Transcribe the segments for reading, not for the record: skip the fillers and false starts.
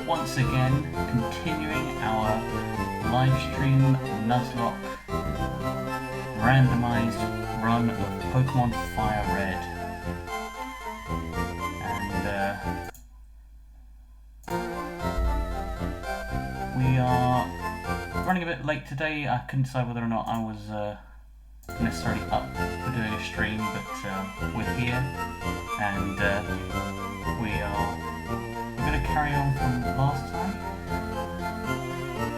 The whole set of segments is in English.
once again continuing our Livestream Nuzlocke randomized run of Pokemon Fire Red. And we are running a bit late today. I couldn't decide whether or not I was necessarily up for doing a stream, but we're here, and we're going to carry on from last time.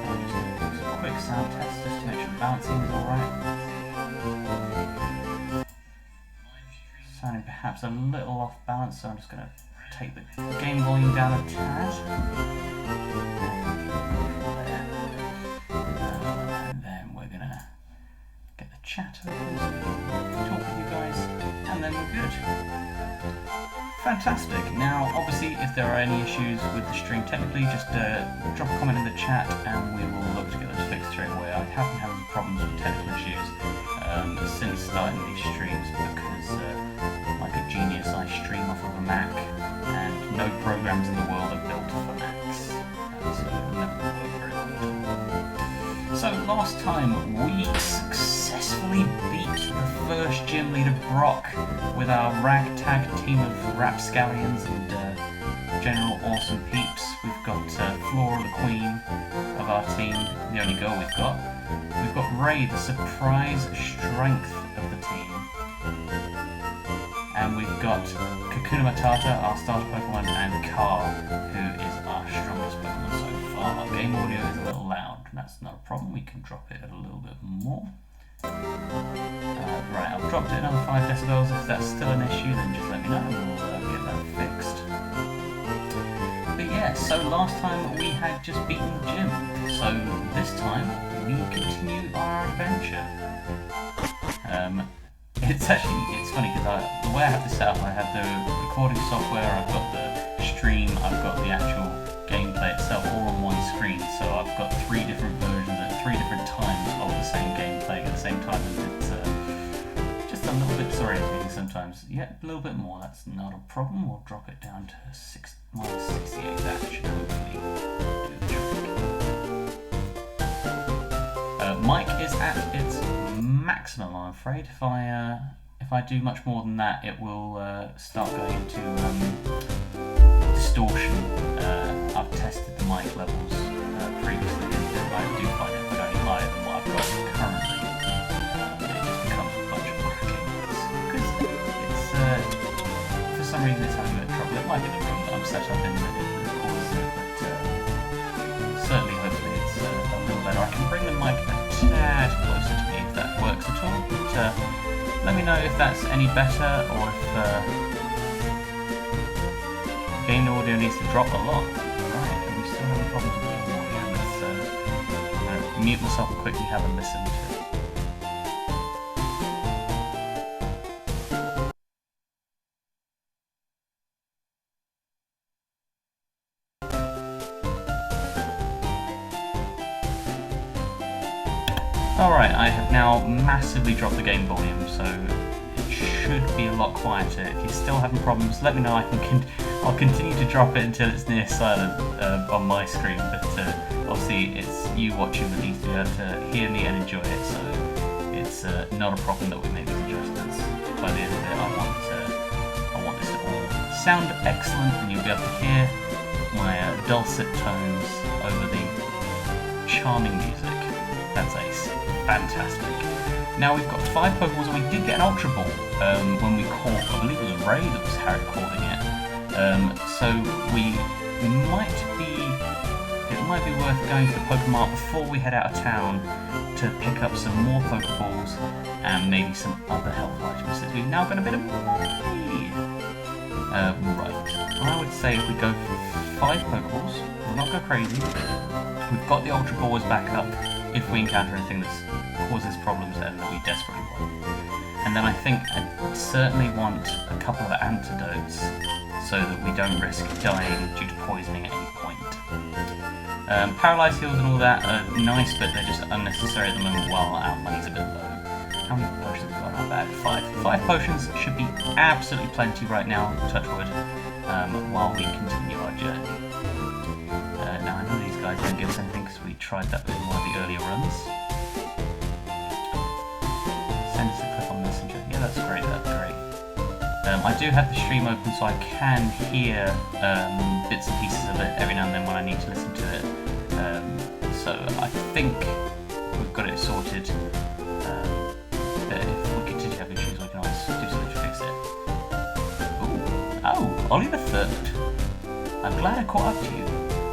I'm just going to do some quick sound tests just to make sure the balancing is alright. Sounding perhaps a little off balance, so I'm just going to take the game volume down a tad. And then we're going to get the chat open so we can talk with you guys, and then we're good. Fantastic. Now, obviously, if there are any issues with the stream technically, just drop a comment in the chat and we will look to get those fixed straight away. I have been having problems with technical issues since starting these streams because, like a genius, I stream off of a Mac and no programs in the world are built for Macs. So it never worked very well. So last time we successfully beat the first gym leader, Brock, with our ragtag team of rapscallions and general awesome peeps. We've got Flora, the queen of our team, the only girl we've got. We've got Ray, the surprise strength of the team. And we've got Kakuna Matata, our starter Pokemon, and Carl, who is our strongest Pokemon so far. Game audio is a little loud, and that's not a problem. We can drop it a little bit more. Right, I've dropped it another 5 decibels. If that's still an issue, then just let me know and we'll get that fixed. But yeah, so last time we had just beaten the gym. So this time we continue our adventure. It's funny because the way I have this set up, I have the recording software, I've got the stream, I've got the actual gameplay itself all on one screen. So I've got 3 different versions at 3 different times of the same gameplay at the same time, and it's just a little bit disorientating sometimes. Yeah, a little bit more, that's not a problem. We'll drop it down to -68. That should hopefully do the trick. Mic is at its maximum, I'm afraid. If I do much more than that, it will start going into distortion. I've tested the mic levels previously, and I do find it going higher than what I've got currently. It just becomes a bunch of cracking noise. Because for some reason it's having a bit of trouble. It might be the room that I'm set up in that causes it, but certainly, hopefully, it's a little better. I can bring the mic a tad closer to me if that works at all. But let me know if that's any better, or if game audio needs to drop a lot. Alright, and we still having problems with game audio. Let's mute myself and quickly have a listen to it. Alright, I have now massively dropped the game volume, so it should be a lot quieter. If you're still having problems, let me know. I'll continue to drop it until it's near silent on my screen, but obviously it's you watching that needs to be able to hear me and enjoy it, so it's not a problem that we make these adjustments. By the end of it, I want this to all sound excellent, and you'll be able to hear my dulcet tones over the charming music. That's ace. Fantastic. Now we've got 5 Pokeballs, and we did get an Ultra Ball when we caught, I believe it was Ray that was calling it. So it might be worth going to the Pokemart before we head out of town to pick up some more Pokeballs and maybe some other health items, since we've now got a bit of money. Right. I would say if we go for 5 Pokeballs, we'll not go crazy. We've got the Ultra Ball as backup if we encounter anything that causes problems and that we desperately want. And then I think I certainly want a couple of antidotes so that we don't risk dying due to poisoning at any point. Paralyzed heals and all that are nice, but they're just unnecessary at the moment while our money's a bit low. How many potions have we got in our bag? 5. 5 potions should be absolutely plenty right now, touch wood, while we continue our journey. guys don't give us anything because we tried that in one of the earlier runs. Send us a clip on Messenger. Yeah, that's great, that's great. I do have the stream open so I can hear bits and pieces of it every now and then when I need to listen to it. So I think we've got it sorted. But if we continue to have issues, we can always do something to fix it. Ooh. Oh, Ollie the Third. I'm glad I caught up to you.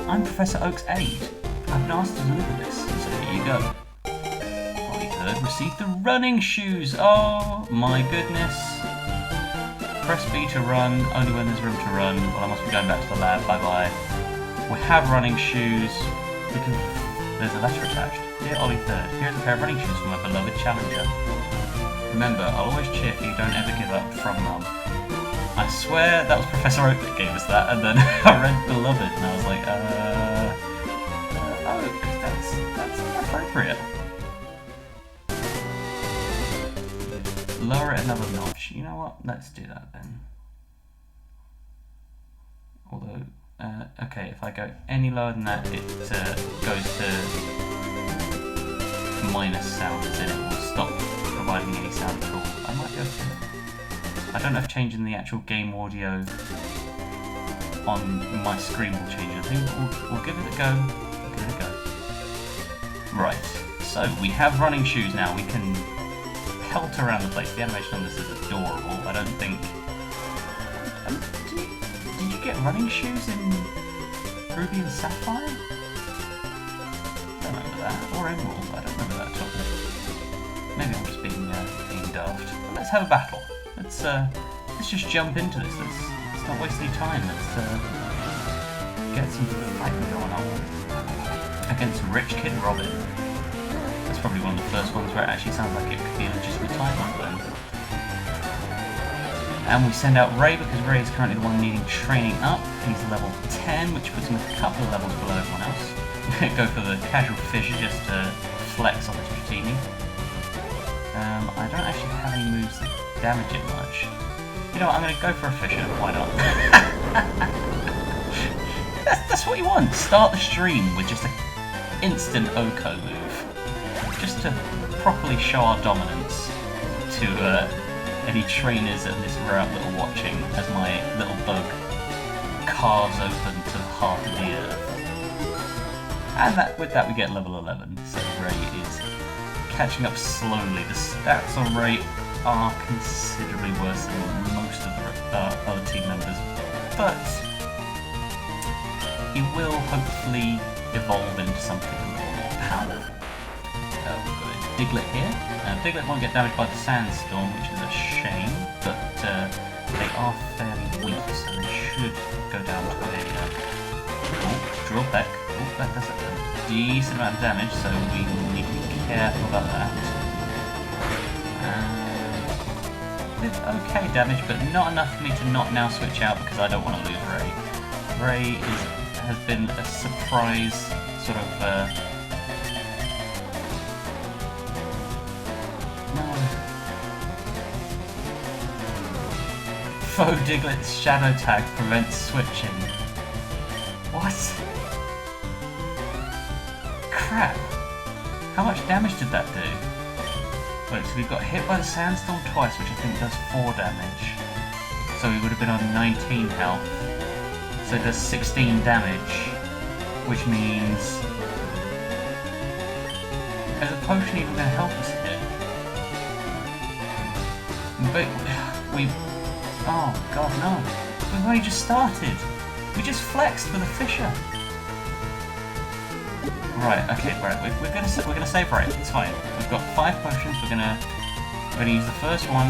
I'm Professor Oak's aide. I've been asked to deliver this, so here you go. Ollie Third received the running shoes. Oh my goodness. Press B to run, only when there's room to run. Well, I must be going back to the lab, bye-bye. We have running shoes. There's a letter attached. Dear Ollie Third, here's a pair of running shoes for my beloved challenger. Remember, I'll always cheer for you, don't ever give up, from Mum. I swear that was Professor Oak that gave us that, and then I read Beloved, and I was like, Oak, that's inappropriate. Lower it another notch. You know what? Let's do that then. Although, okay, if I go any lower than that, it goes to minus sound, as in it will stop providing any sound at all. I might go to... I don't know if changing the actual game audio on my screen will change it. I think we'll give it a go. We'll give it a go. Right, so we have running shoes now. We can pelt around the place. The animation on this is adorable. I don't think... did you get running shoes in Ruby and Sapphire? I don't remember that. Or Emerald. I don't remember that at all. Maybe I'm just being daft. But let's have a battle. Let's just jump into this. Let's not waste any time. Let's get some fighting going on against Rich Kid Robin. That's probably one of the first ones where it actually sounds like it could be a legitimate title then. And we send out Ray because Ray is currently the one needing training up. He's level 10, which puts him a couple of levels below everyone else. Go for the casual fisher just to flex on the Dratini. I don't actually have any moves that damage it much. You know what, I'm going to go for a fisher, why not? that's what you want. Start the stream with just an instant Oko move. Just to properly show our dominance to any trainers in this route that are watching as my little bug carves open to the heart of the earth. And with that we get level 11, so Ray is catching up slowly. The stats on Ray are considerably worse than most of the other team members, but he will hopefully evolve into something a little more powerful. We've got a Diglett here. Diglett won't get damaged by the sandstorm, which is a shame, but they are fairly weak, so they should go down to a drill peck. Oh, that does a decent amount of damage, so we need to be careful about that. With okay damage, but not enough for me to not now switch out because I don't want to lose Ray. Ray has been a surprise sort of Faux Diglett's shadow tag prevents switching. What? Crap! How much damage did that do? Wait, so we've got hit by the sandstorm twice, which I think does 4 damage. So we would have been on 19 health. So it does 16 damage, which means... Is the potion even going to help us here? But we've... Oh god, no. We've only just started. We just flexed with a fisher. Right, okay, right. We're gonna save Ray. It's fine. We've got 5 potions. We're gonna use the first one,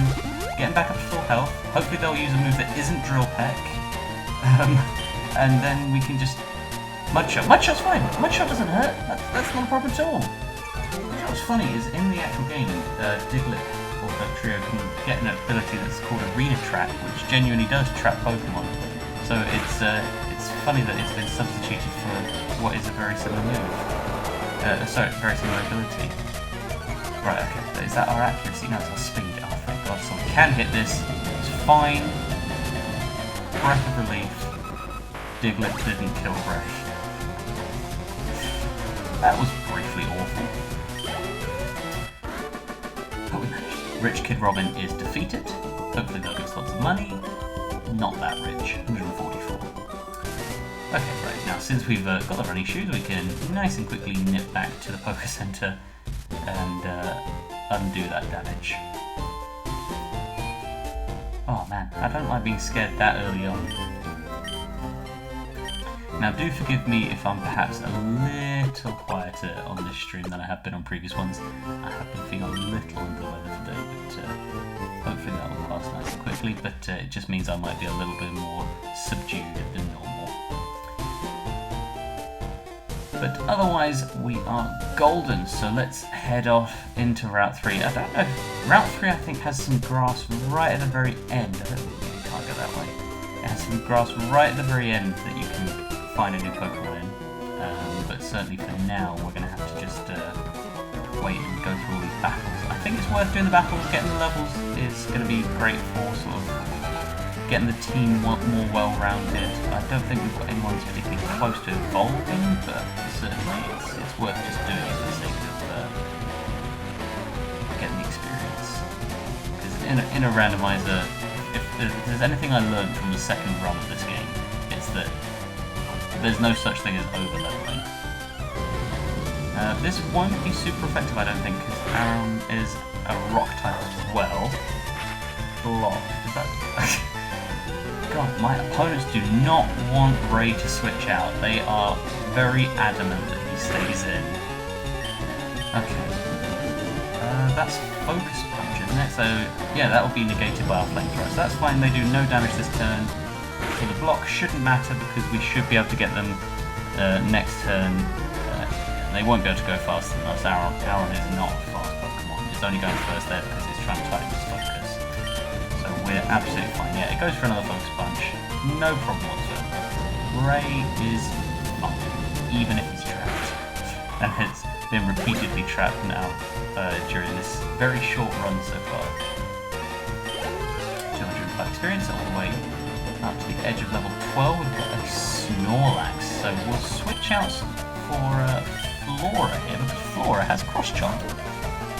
get him back up to full health. Hopefully they'll use a move that isn't Drill Peck, and then we can just Mudshot. Mudshot's fine. Mudshot doesn't hurt. That's not a problem at all. What's funny is in the actual game, Diglett or Trio can get an ability that's called Arena Trap, which genuinely does trap Pokemon. So it's funny that it's been substituted for what is a very similar move. Sorry, very similar ability. Right, okay, is that our accuracy? No, it's our speed. Oh, thank God, so we can hit this. It's fine. Breath of relief. Diglett didn't kill Ray. That was briefly awful. But we managed. Rich Kid Robin is defeated. Hopefully they'll get lots of money. Not that rich. 144. Okay, right. Now, since we've got the running shoes, we can nice and quickly nip back to the Poker Center and undo that damage. Oh man, I don't like being scared that early on. Now do forgive me if I'm perhaps a little quieter on this stream than I have been on previous ones. I have been feeling a little under the weather today, but hopefully that will pass nice and quickly, but it just means I might be a little bit more subdued than normal. But otherwise, we are golden, so let's head off into Route 3. I don't know, Route 3 I think has some grass right at the very end. I don't think you can't go that way. It has some grass right at the very end that you can find a new Pokemon in. But certainly for now, we're going to have to just wait and go through all these battles. I think it's worth doing the battles. Getting the levels is going to be great for sort of getting the team more well-rounded. I don't think we've got anyone particularly close to evolving, but certainly it's worth just doing it for the sake of getting the experience. Because in a randomizer, if there's anything I learned from the second run of this game, it's that there's no such thing as over-leveling. This won't be super effective, I don't think, because Aron is a rock type as well. Block. Is that... God, my opponents do not want Ray to switch out. They are very adamant that he stays in. Okay. That's Focus Punch, isn't it? So, yeah, that will be negated by our Flamethrower. So that's fine, they do no damage this turn. So the block shouldn't matter because we should be able to get them next turn. They won't be able to go faster than us. Aron is not a fast Pokemon. It's only going first there because it's trying to tighten its focus. So we're absolutely fine. Yeah, it goes for another Focus Punch. No problem whatsoever. Ray is fine, even if he's trapped. And has been repeatedly trapped now during this very short run so far. 205 experience all the way up to the edge of level 12. We've got a Snorlax. So we'll switch out for Flora here, because Flora has Cross Chop.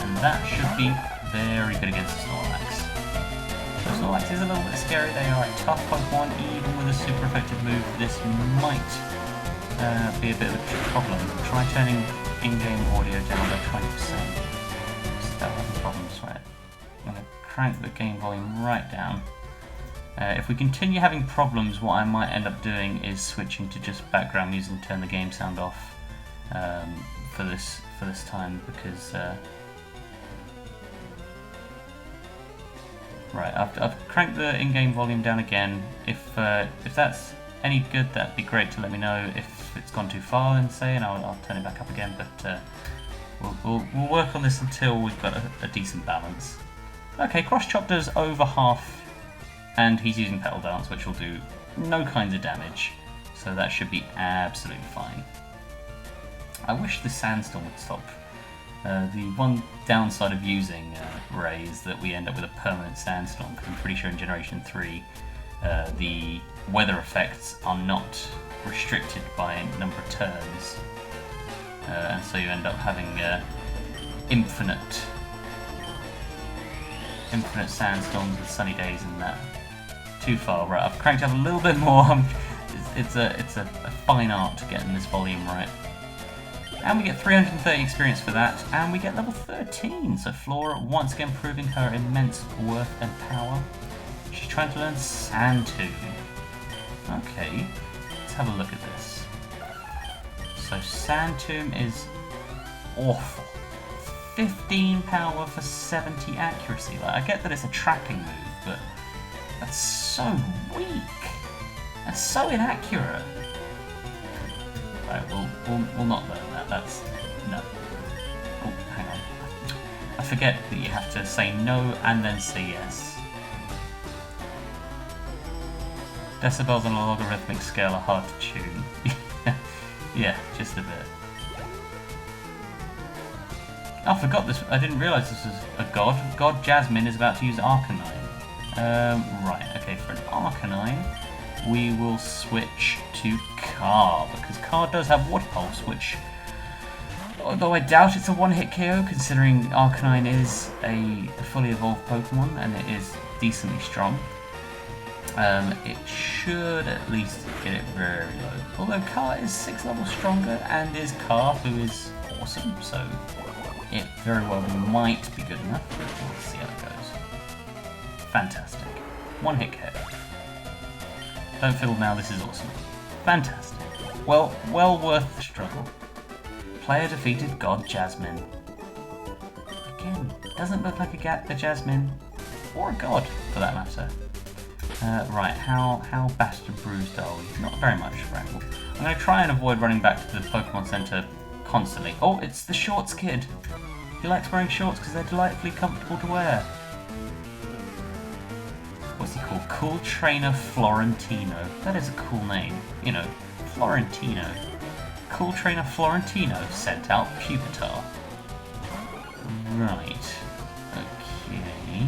And that should be very good against the Snorlax. So Snorlax is a little bit scary. They are a tough Pokemon, even with a super effective move. This might be a bit of a problem. Try turning in-game audio down by 20%. Start having problems, right? I'm going to crank the game volume right down. If we continue having problems, what I might end up doing is switching to just background music and turn the game sound off for this time, because right, I've cranked the in-game volume down again. If that's any good, that'd be great to let me know. If it's gone too far, then say, and I'll turn it back up again. But we'll work on this until we've got a decent balance. Okay, Cross Chop does over half, and he's using Petal Dance, which will do no kinds of damage. So that should be absolutely fine. I wish the Sandstorm would stop. The one downside of using Ray is that we end up with a permanent Sandstorm, because I'm pretty sure in Generation 3 the weather effects are not restricted by number of turns, and so you end up having infinite sandstorms and sunny days and that. Too far. Right, I've cranked up a little bit more. It's a fine art to getting this volume right. And we get 330 experience for that, and we get level 13. So Flora once again proving her immense worth and power. She's trying to learn Sand Tomb. Okay, let's have a look at this. So Sand Tomb is awful. 15 power for 70 accuracy. Like, I get that it's a trapping move, but that's so weak. That's so inaccurate. Right, we'll not learn that. That's no. Oh, hang on. I forget that you have to say no and then say yes. Decibels on a logarithmic scale are hard to tune. Yeah, just a bit. I forgot this. I didn't realise this was a god. God Jasmine is about to use Arcanine. Right, okay, for an Arcanine, we will switch to Car, because Car does have Water Pulse, which Although I doubt it's a one-hit KO, considering Arcanine is a fully evolved Pokemon and it is decently strong. It should at least get it very low. Although Car is 6 levels stronger and is Car, who is awesome, so it very well might be good enough. We'll see how it goes. Fantastic. One-hit KO. Don't feel now this is awesome. Fantastic. Well worth the struggle. Player defeated God Jasmine. Again, doesn't look like a Jasmine, or a god for that matter. Right, how battered and bruised are we? Not very much, Wrangle. I'm going to try and avoid running back to the Pokemon Center constantly. Oh, it's the shorts kid. He likes wearing shorts because they're delightfully comfortable to wear. What's he called? Cool Trainer Florentino. That is a cool name. You know, Florentino. Cool Trainer Florentino sent out Pupitar. Right. Okay.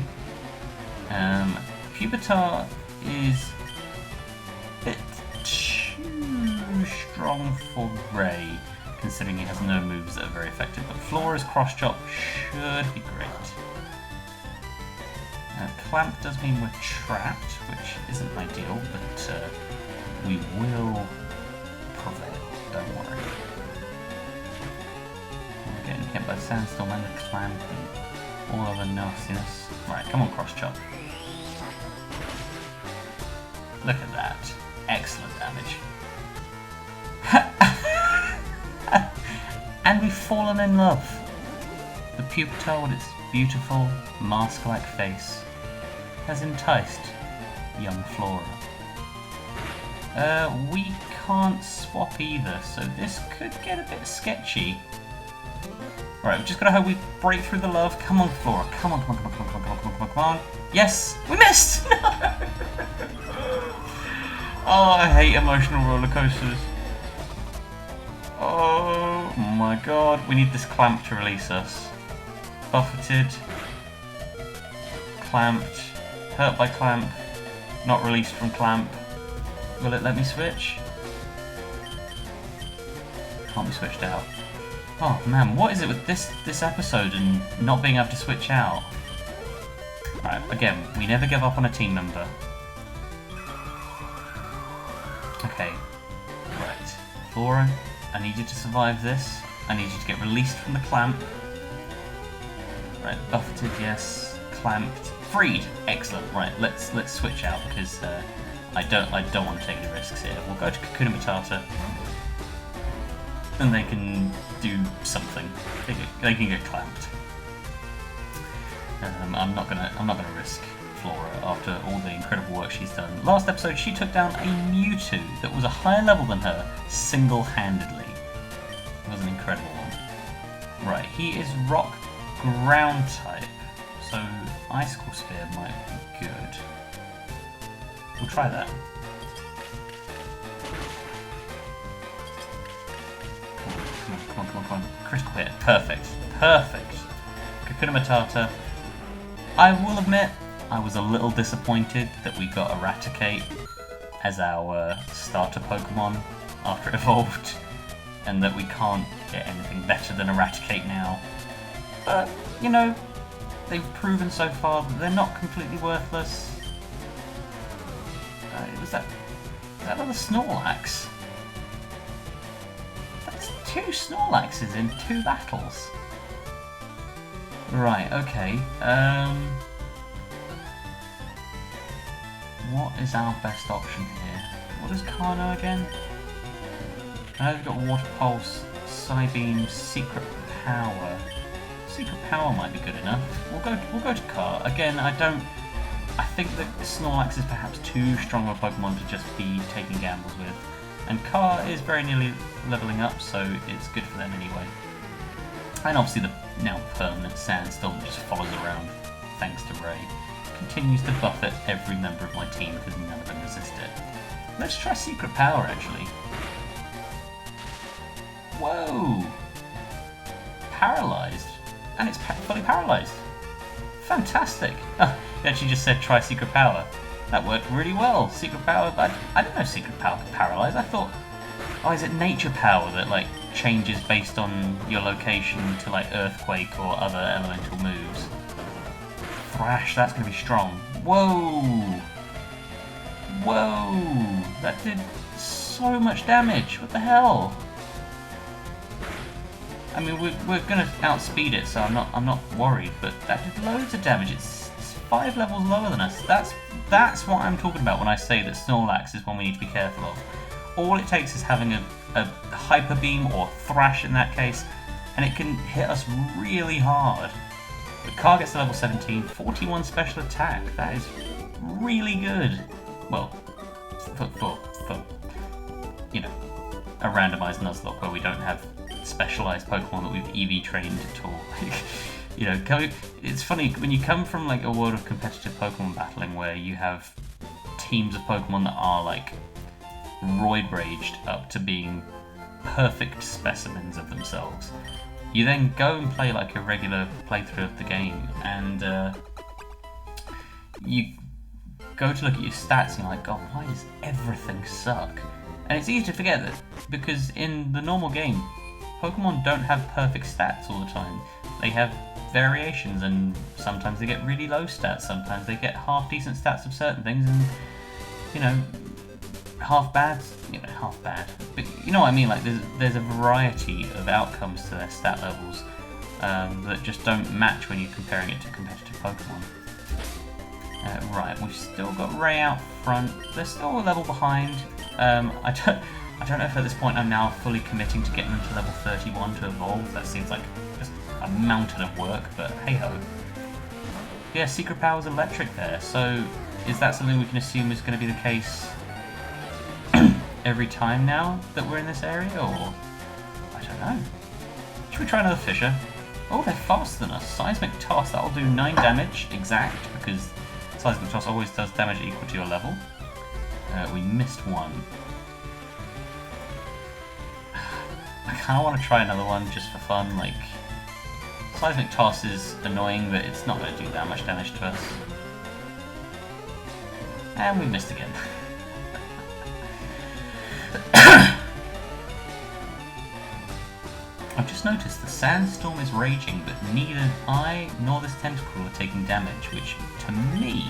Pupitar is a bit too strong for Ray, considering he has no moves that are very effective. But Flora's Cross Chop should be great. Clamp does mean we're trapped, which isn't ideal, but we will prevail, don't worry. We're getting hit by Sandstorm and the Clamp and all other nastiness. Right, come on, Cross Chop. Look at that. Excellent damage. And we've fallen in love. The Pupitar with its beautiful, mask-like face has enticed young Flora. We can't swap either, so this could get a bit sketchy. Alright, we've just gotta hope we break through the love. Come on, Flora. Come on, come on, come on, come on, come on, come on, come on, come on. Yes! We missed! Oh, I hate emotional roller coasters. Oh my god. We need this Clamp to release us. Buffeted. Clamped. Hurt by Clamp. Not released from Clamp. Will it let me switch? Can't be switched out. Oh man, what is it with this episode and not being able to switch out? Right, again, we never give up on a team member. Okay, right. Flora, I need you to survive this. I need you to get released from the Clamp. Right, buffeted, yes. Clamped. Freed! Excellent. Right, let's switch out because I don't want to take any risks here. We'll go to Kakuna Matata. And they can do something. They can get clamped. I'm not gonna risk Flora after all the incredible work she's done. Last episode she took down a Mewtwo that was a higher level than her single-handedly. It was an incredible one. Right, he is rock ground type, so Icicle Spear might be good. We'll try that. Come on. Critical hit. Perfect. Kakuna Matata. I will admit, I was a little disappointed that we got Eradicate as our starter Pokemon after it evolved, and that we can't get anything better than Eradicate now. But, you know, they've proven so far that they're not completely worthless. Was that other Snorlax? 2 Snorlaxes in 2 battles. Right, okay. What is our best option here? What is Carno again? I know we've got Water Pulse, Psybeam, Secret Power. Secret Power might be good enough. We'll go to Car. Again, I think that Snorlax is perhaps too strong of a Pokemon to just be taking gambles with. And Car is very nearly leveling up, so it's good for them anyway. And obviously the now permanent Sandstorm just follows around, thanks to Ray. Continues to buffet every member of my team because none of them resist it. Let's try Secret Power, actually. Whoa! Paralysed. And it's fully paralysed. Fantastic! Oh, it actually just said try Secret Power. That worked really well. Secret Power, but I didn't know Secret Power could paralyze. I thought, oh, is it Nature Power that like changes based on your location to like Earthquake or other elemental moves. Thrash, that's going to be strong. Whoa! Whoa! That did so much damage. What the hell? I mean, we're going to outspeed it, so I'm not worried. But that did loads of damage. It's 5 levels lower than us. That's what I'm talking about when I say that Snorlax is one we need to be careful of. All it takes is having a Hyper Beam or Thrash in that case, and it can hit us really hard. But Car gets to level 17, 41 special attack. That is really good. Well, for you know, a randomized Nuzlocke where we don't have specialized Pokemon that we've EV trained at all. You know, it's funny when you come from like a world of competitive Pokemon battling where you have teams of Pokemon that are like roid raged up to being perfect specimens of themselves. You then go and play like a regular playthrough of the game, and you go to look at your stats and you're like, God, why does everything suck? And it's easy to forget that because in the normal game, Pokemon don't have perfect stats all the time. They have variations, and sometimes they get really low stats, sometimes they get half decent stats of certain things, and you know, half bad. But you know what I mean? Like there's a variety of outcomes to their stat levels that just don't match when you're comparing it to competitive Pokemon. Right, we've still got Ray out front. They're still a level behind. I don't know if at this point I'm now fully committing to getting them to level 31 to evolve. That seems like just a mountain of work, but hey ho. Yeah, Secret Power's electric there, so is that something we can assume is going to be the case every time now that we're in this area, or I don't know. Should we try another Fissure? Oh, they're faster than us. Seismic Toss, that'll do 9 damage exact, because Seismic Toss always does damage equal to your level. We missed one. I kind of want to try another one just for fun. Like, Seismic Toss is annoying, but it's not going to do that much damage to us. And we missed again. I've just noticed the sandstorm is raging, but neither I nor this Tentacruel are taking damage, which to me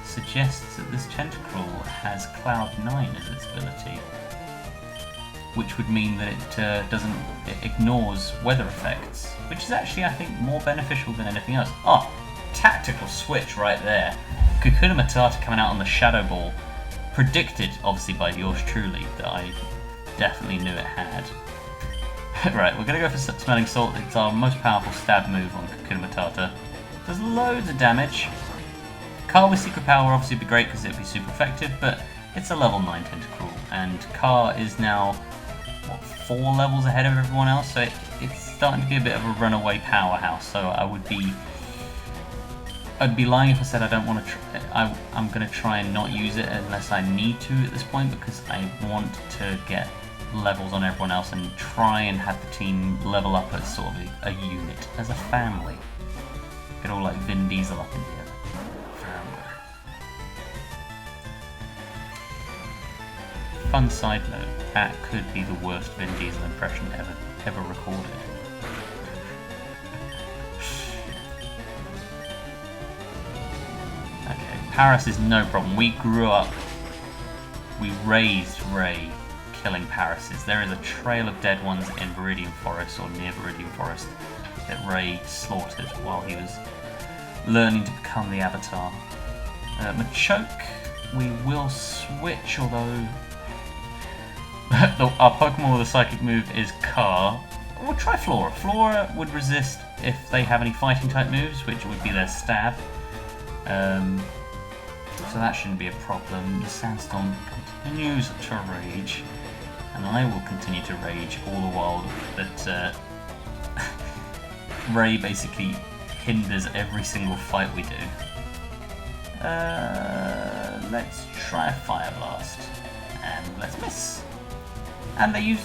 suggests that this Tentacruel has Cloud 9 as its ability, which would mean that it ignores weather effects, which is actually, I think, more beneficial than anything else. Oh, tactical switch right there. Kakuna Matata coming out on the Shadow Ball, predicted obviously by yours truly, that I definitely knew it had. Right, we're going to go for Smelling Salt. It's our most powerful stab move on Kakuna Matata. Does loads of damage. Car with Secret Power would obviously be great because it would be super effective, but it's a level 9 Tentacruel, and Car is now, what, 4 levels ahead of everyone else, so it's starting to be a bit of a runaway powerhouse, so I'd be lying if I said I don't want to I'm going to try and not use it unless I need to at this point, because I want to get levels on everyone else and try and have the team level up as sort of a unit, as a family. Get all like Vin Diesel up in here. Fun side note, that could be the worst Vin Diesel impression ever recorded. Okay, Paris is no problem. We grew up, we raised Ray killing Parises. There is a trail of dead ones in Viridian Forest, or near Viridian Forest, that Ray slaughtered while he was learning to become the Avatar. Machoke, we will switch, although our Pokemon with a psychic move is Car. We'll try Flora. Flora would resist if they have any fighting type moves, which would be their stab. So that shouldn't be a problem. The Sandstorm continues to rage, and I will continue to rage all the while that Ray basically hinders every single fight we do. Let's try a Fire Blast, and let's miss. And they used...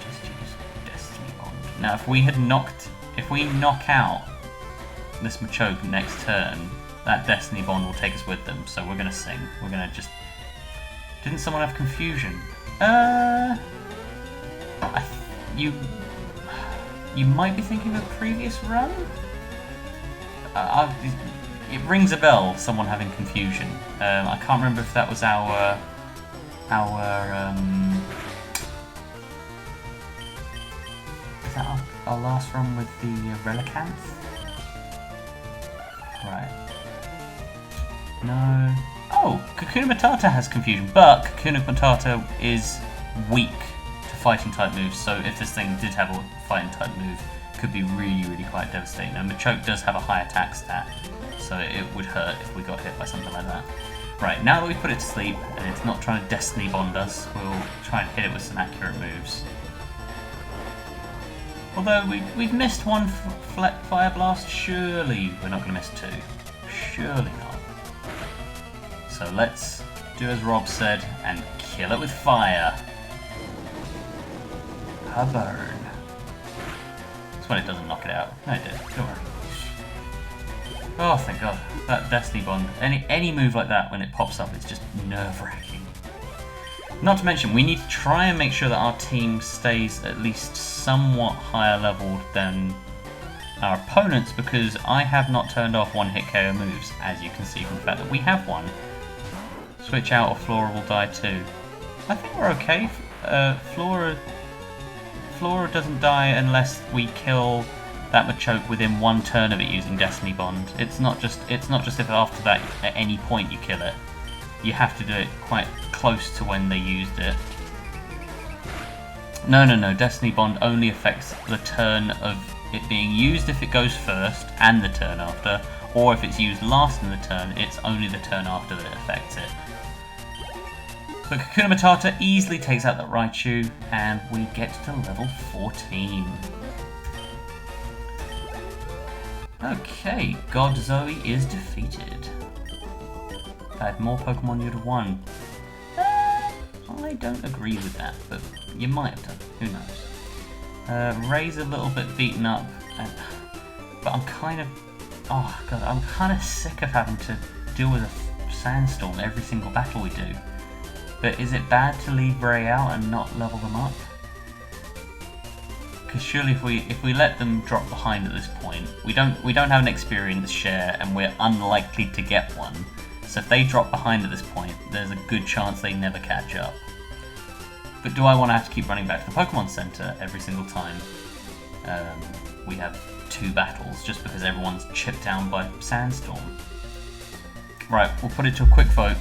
Just use Destiny Bond. Now if we knock out this Machoke next turn, that Destiny Bond will take us with them. So we're gonna sing. We're gonna just... Didn't someone have confusion? You might be thinking of a previous run? It rings a bell, someone having confusion. I can't remember if that was our is that our last run with the Relicanth? Right. No. Oh, Kakuna Matata has confusion, but Kakuna Matata is weak to fighting type moves, so if this thing did have a fighting type move, it could be really quite devastating. Now Machoke does have a high attack stat, so it would hurt if we got hit by something like that. Right, now that we've put it to sleep and it's not trying to Destiny Bond us, we'll try and hit it with some accurate moves. Although we've missed one Fire Blast, surely we're not going to miss two. Surely not. So let's do as Rob said and kill it with fire. A burn. That's when it doesn't knock it out. No, it did. Don't worry. Oh, thank God. That Destiny Bond. Any move like that when it pops up, it's just nerve-wracking. Not to mention, we need to try and make sure that our team stays at least somewhat higher leveled than our opponents, because I have not turned off one-hit KO moves, as you can see from the fact that we have one. Switch out or Flora will die too. I think we're okay. Flora doesn't die unless we kill that Machoke within one turn of it using Destiny Bond. It's not just if after that at any point you kill it. You have to do it quite close to when they used it. No. Destiny Bond only affects the turn of it being used if it goes first and the turn after, or if it's used last in the turn, it's only the turn after that it affects it. But Kakuna Matata easily takes out that Raichu, and we get to level 14. Okay, God Zoe is defeated. I had more Pokemon you'd have won. I don't agree with that, but you might have done. Who knows? Ray's a little bit beaten up, but I'm kind of... Oh God, I'm kind of sick of having to deal with a sandstorm every single battle we do. But is it bad to leave Ray out and not level them up? Because surely if we let them drop behind at this point, we don't have an experience share and we're unlikely to get one. So if they drop behind at this point, there's a good chance they never catch up. But do I want to have to keep running back to the Pokemon Center every single time we have two battles just because everyone's chipped down by Sandstorm? Right, we'll put it to a quick vote.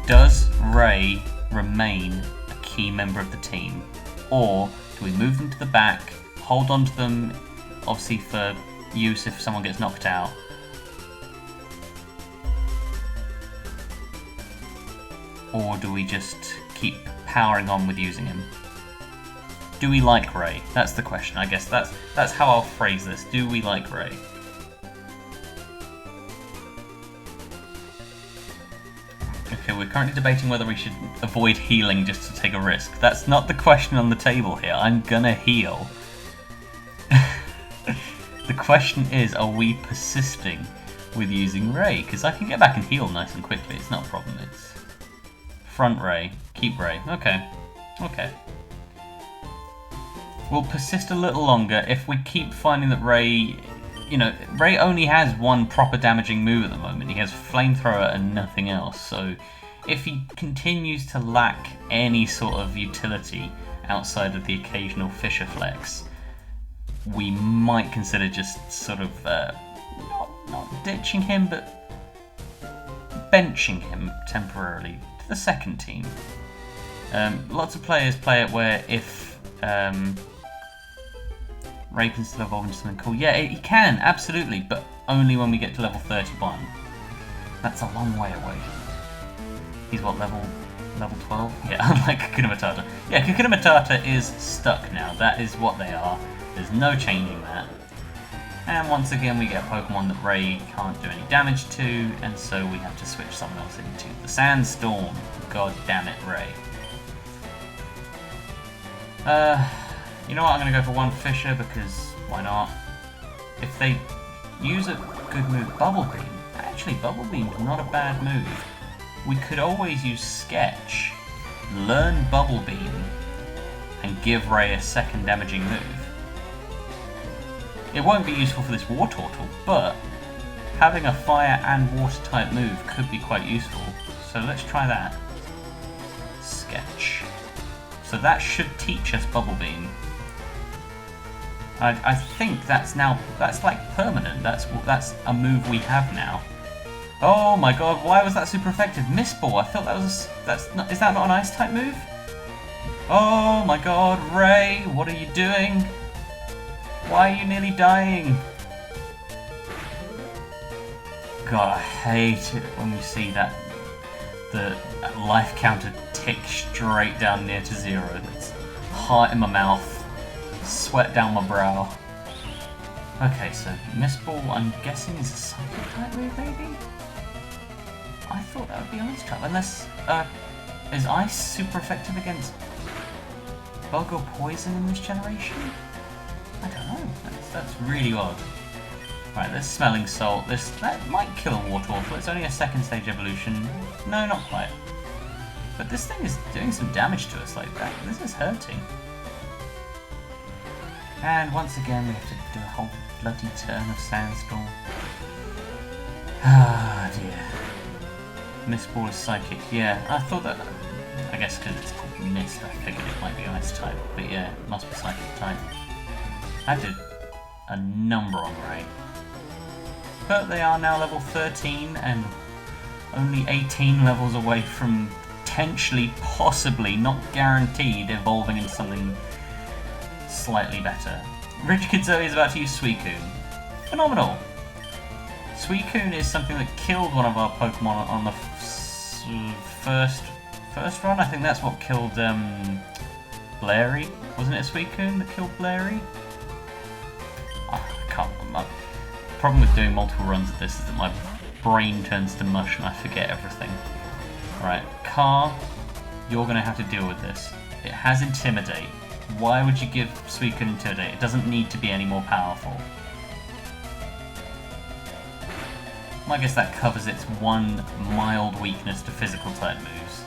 Does Ray remain a key member of the team? Or do we move them to the back, hold on to them, obviously for use if someone gets knocked out? Or do we just keep powering on with using him? Do we like Ray? That's the question, I guess. That's how I'll phrase this. Do we like Ray? Okay, we're currently debating whether we should avoid healing just to take a risk. That's not the question on the table here. I'm gonna heal. The question is, are we persisting with using Ray? Because I can get back and heal nice and quickly. It's not a problem. It's front Ray, keep Ray. Okay. We'll persist a little longer if we keep finding that Ray... You know, Ray only has one proper damaging move at the moment. He has Flamethrower and nothing else. So if he continues to lack any sort of utility outside of the occasional Fisher Flex, we might consider just sort of not ditching him, but benching him temporarily to the second team. Lots of players play it where if Ray can still evolve into something cool. Yeah, he can, absolutely, but only when we get to level 31. That's a long way away. He's what, level 12? Yeah, unlike Kakuna Matata. Yeah, Kakuna Matata is stuck now. That is what they are. There's no changing that. And once again, we get a Pokemon that Ray can't do any damage to, and so we have to switch someone else into the Sandstorm. God damn it, Ray. You know what, I'm going to go for one Fisher because why not? If they use a good move, Bubble Beam, Actually, Bubble Beam's not a bad move. We could always use Sketch, learn Bubble Beam, and give Ray a second damaging move. It won't be useful for this War Turtle, but having a fire and water type move could be quite useful. So let's try that. Sketch. So that should teach us Bubble Beam. I think that's like permanent. That's a move we have now. Oh my god, why was that super effective? Mist Ball, I thought is that not an ice type move? Oh my god, Ray, what are you doing? Why are you nearly dying? God, I hate it when we see that the life counter tick straight down near to 0. It's heart in my mouth, sweat down my brow. Okay, so Mist Ball, I'm guessing is a psychic type move, maybe? I thought that would be ice type, unless is ice super effective against bug or poison in this generation? I don't know. That's really odd. Right, this Smelling Salt. That might kill a War Turtle. It's only a second stage evolution. No, not quite. But this thing is doing some damage to us like that. This is hurting. And once again, we have to do a whole bloody turn of Sandstorm. Ah, dear. Mist Ball is Psychic. Yeah, I thought that. I guess because it's called Mist, I figured it might be Ice type. But yeah, it must be Psychic type. I did a number on Ray. But they are now level 13 and only 18 levels away from potentially, possibly, not guaranteed, evolving into something slightly better. Rich Kid Zoe is about to use Suicune. Phenomenal! Suicune is something that killed one of our Pokemon on the first run. I think that's what killed Blairy. Wasn't it a Suicune that killed Blairy? I can't remember. The problem with doing multiple runs of this is that my brain turns to mush and I forget everything. Right, Car, you're going to have to deal with this. It has Intimidate. Why would you give Suicune Intimidate? It doesn't need to be any more powerful. I guess that covers its one mild weakness to physical type moves.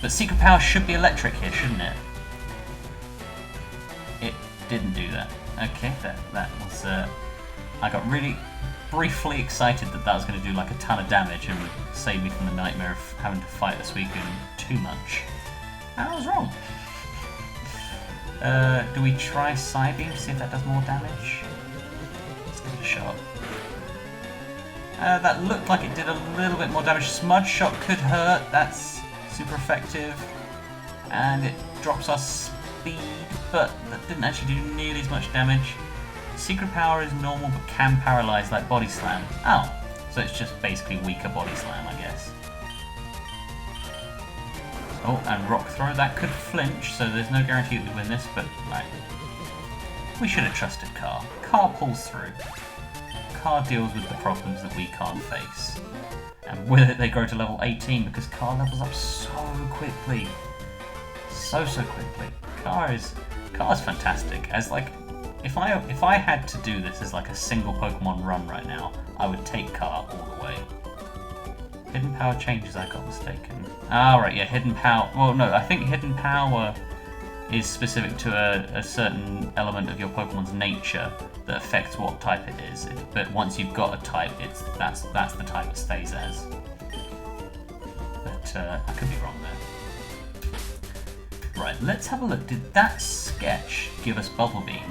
But Secret Power should be electric here, shouldn't it? It didn't do that. Okay, that was... I got really briefly excited that was going to do like a ton of damage and save me from the nightmare of having to fight the Suicune too much. And I was wrong. Do we try Psybeam to see if that does more damage? Let's give it a shot. That looked like it did a little bit more damage. Smudge Shot could hurt, that's super effective. And it drops our speed, but that didn't actually do nearly as much damage. Secret Power is normal but can paralyze like Body Slam. Oh, so it's just basically weaker Body Slam, I guess. Oh, and Rock Throw, that could flinch, so there's no guarantee that we win this, but like, we should have trusted Car. Car pulls through. Car deals with the problems that we can't face. And with it they grow to level 18 because Car levels up so quickly. So quickly. Car's fantastic. As like, if I had to do this as like a single Pokemon run right now, I would take Car all the way. Hidden Power changes, I got mistaken. Ah, right, yeah, Hidden Power. Well, no, I think Hidden Power is specific to a certain element of your Pokemon's nature that affects what type it is. But once you've got a type, that's the type it stays as. But I could be wrong there. Right, let's have a look. Did that Sketch give us Bubble Beam?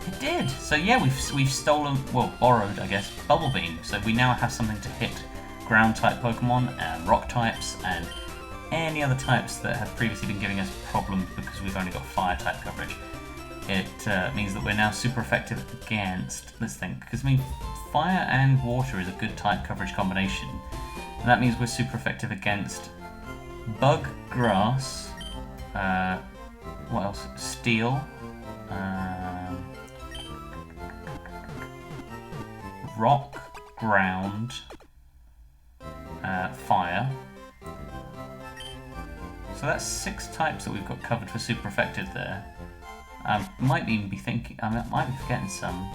It did! So yeah, we've stolen, well, borrowed, I guess, Bubble Beam. So we now have something to hit ground-type Pokemon, and rock types, and any other types that have previously been giving us problems because we've only got Fire-type coverage. It means that we're now super effective against, let's think, because I mean, Fire and Water is a good type coverage combination. And that means we're super effective against Bug, Grass, what else? Steel, Rock, Ground, Fire. So that's 6 types that we've got covered for super effective there. Might even be thinking, I might be forgetting some.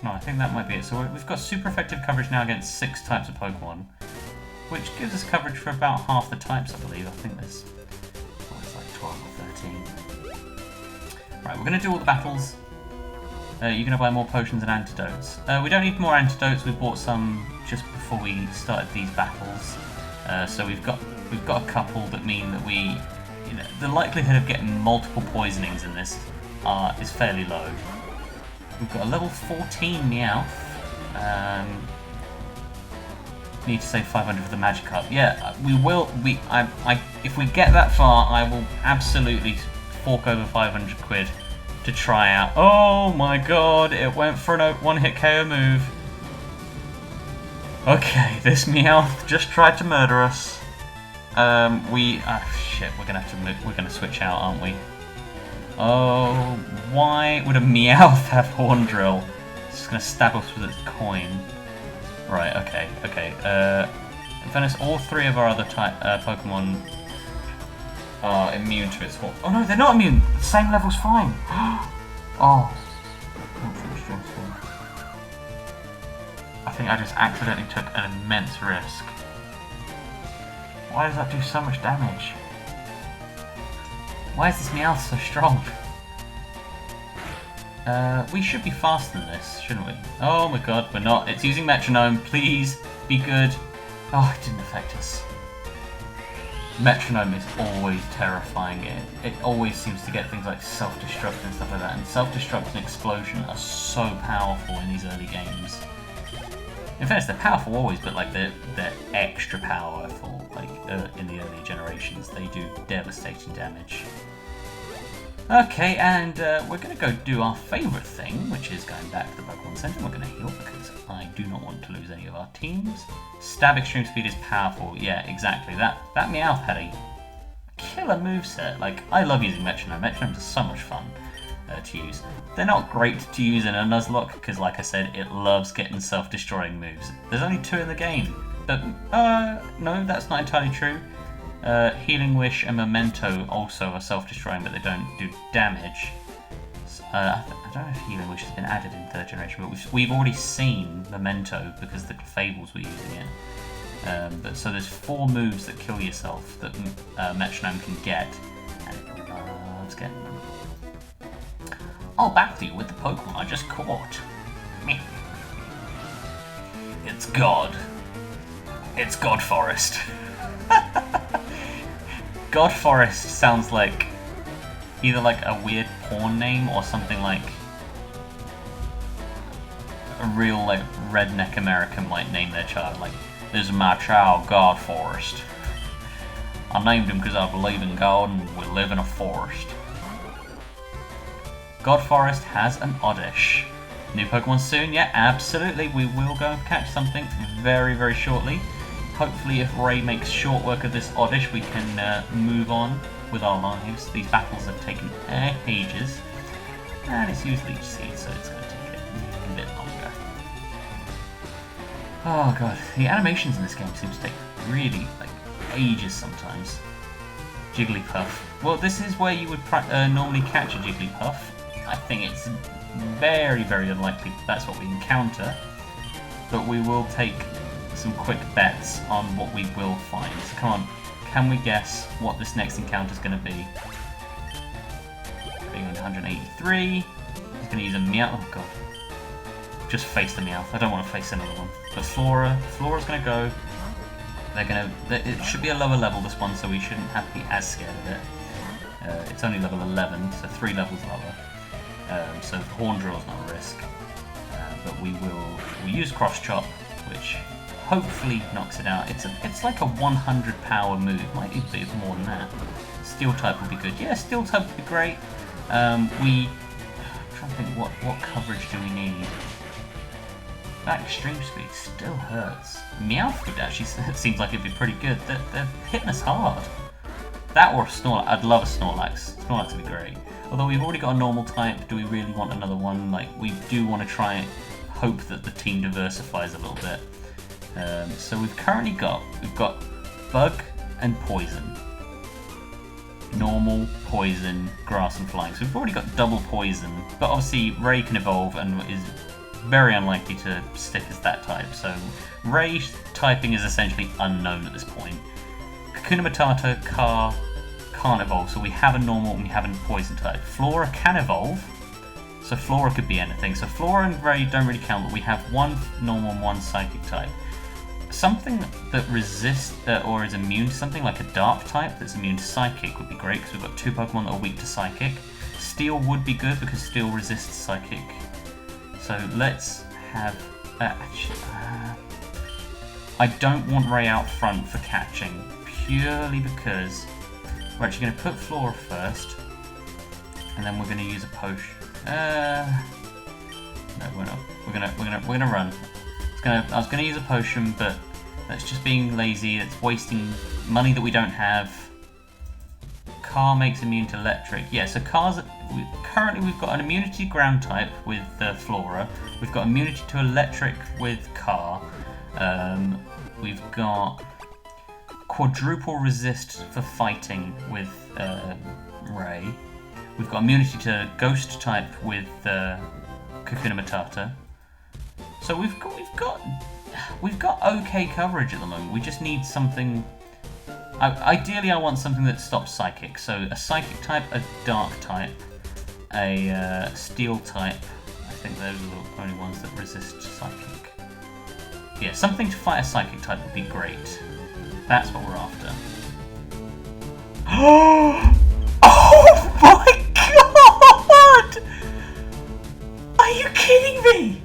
No, I think that might be it. So we've got super effective coverage now against 6 types of Pokemon, which gives us coverage for about half the types, I believe. I think there's it's like 12 or 13. Right, we're going to do all the battles. You're going to buy more potions and antidotes. We don't need more antidotes. We bought some just before we started these battles. So we've got a couple that mean that the likelihood of getting multiple poisonings in this is fairly low. We've got a level 14 Meowth. Need to save 500 for the Magikarp. Yeah, we will. If we get that far, I will absolutely fork over 500 quid to try out. Oh my god! It went for a one-hit KO move. Okay, this Meowth just tried to murder us. Shit, we're gonna switch out, aren't we? Oh, why would a Meowth have Horn Drill? It's just gonna stab us with its coin. Right, okay. In fairness, all 3 of our other Pokemon are immune to its horn. Oh no, they're not immune! The same level's fine! Oh. I think I just accidentally took an immense risk. Why does that do so much damage? Why is this Meowth so strong? We should be faster than this, shouldn't we? Oh my god, we're not. It's using Metronome. Please, be good. Oh, it didn't affect us. Metronome is always terrifying. It always seems to get things like self-destruct and stuff like that. And self-destruct and explosion are so powerful in these early games. In fairness, they're powerful always, but like they're extra powerful. Like in the early generations, they do devastating damage. Okay, and we're going to go do our favourite thing, which is going back to the Pokemon Center. We're going to heal because I do not want to lose any of our teams. Stab Extreme Speed is powerful. Yeah, exactly. That Meowth had a killer moveset. Like, I love using Metronome. Metronomes are so much fun to use. They're not great to use in a Nuzlocke because, like I said, it loves getting self-destroying moves. There's only 2 in the game. But, no, that's not entirely true. Healing Wish and Memento also are self-destroying, but they don't do damage. I don't know if Healing Wish has been added in 3rd generation, but we've already seen Memento because the Fables were using it. But so there's 4 moves that kill yourself that Metronome can get, and it loves getting them. I'll battle you with the Pokemon I just caught. It's God. It's God Forest. God Forest sounds like either like a weird porn name or something like a real like redneck American might name their child. Like, this is my child, God Forest. I named him because I believe in God and we live in a forest. God Forest has an Oddish. New Pokemon soon? Yeah, absolutely. We will go and catch something very, very shortly. Hopefully if Ray makes short work of this Oddish, we can move on with our lives. These battles have taken ages, and it's usually seed, so it's going to take a bit longer. Oh god, the animations in this game seem to take really, like, ages sometimes. Jigglypuff. Well, this is where you would normally catch a Jigglypuff. I think it's very, very unlikely that's what we encounter, but we will take some quick bets on what we will find. So come on, can we guess what this next encounter is going to be? Being 183. He's going to use a Meowth. Oh god. Just face the Meowth. I don't want to face another one. But Flora's going to go. It should be a lower level, this one, so we shouldn't have to be as scared of it. It's only level 11, so 3 levels lower. So Horn Drill is not a risk. But we'll use Cross Chop, which hopefully knocks it out. It's like a 100 power move. Might be a bit more than that. Steel type would be good. Yeah, Steel type would be great. I'm trying to think what coverage do we need. That Extreme Speed still hurts. Meowth would actually seems like it'd be pretty good. They're hitting us hard. That or a Snorlax. I'd love a Snorlax. Snorlax would be great. Although we've already got a normal type, do we really want another one? Like, we do want to try and hope that the team diversifies a little bit. So we've got Bug and Poison. Normal, Poison, Grass and Flying. So we've already got double Poison, but obviously Ray can evolve and is very unlikely to stick as that type. So Ray typing is essentially unknown at this point. Kakuna Matata, Car can't evolve, so we have a normal and we have a poison type. Flora can evolve, so Flora could be anything. So Flora and Ray don't really count, but we have one normal and one psychic type. Something that resists or is immune to something, like a dark type that's immune to psychic, would be great because we've got two Pokemon that are weak to psychic. Steel would be good because Steel resists psychic. So let's have... I don't want Ray out front for catching, purely because we're actually going to put Flora first, and then we're going to use a potion. No, we're not. We're gonna run. I was gonna use a potion, but that's just being lazy. It's wasting money that we don't have. Car makes immune to electric. Yeah, so Car's currently we've got an immunity to ground type with Flora. We've got immunity to electric with Car. We've got quadruple resist for fighting with Ray. We've got immunity to ghost type with Kakuna Matata. So we've got okay coverage at the moment. We just need something. Ideally, I want something that stops psychic. So a psychic type, a dark type, a steel type. I think those are the only ones that resist psychic. Yeah, something to fight a psychic type would be great. That's what we're after. Oh my god! Are you kidding me?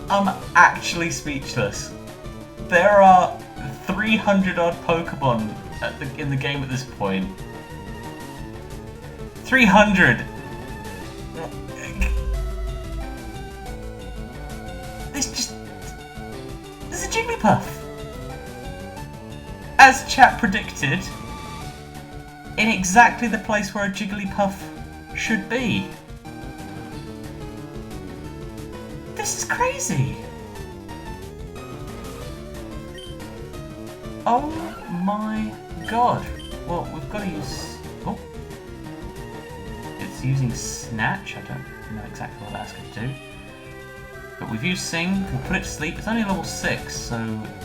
I'm actually speechless. There are 300 odd Pokemon in the game at this point. 300! There's a Jigglypuff! As chat predicted, in exactly the place where a Jigglypuff should be. This is crazy! Oh my god. Well, we've got to use... Oh. It's using Snatch. I don't know exactly what that's going to do. But we've used Sing. We'll put it to sleep. It's only level 6, so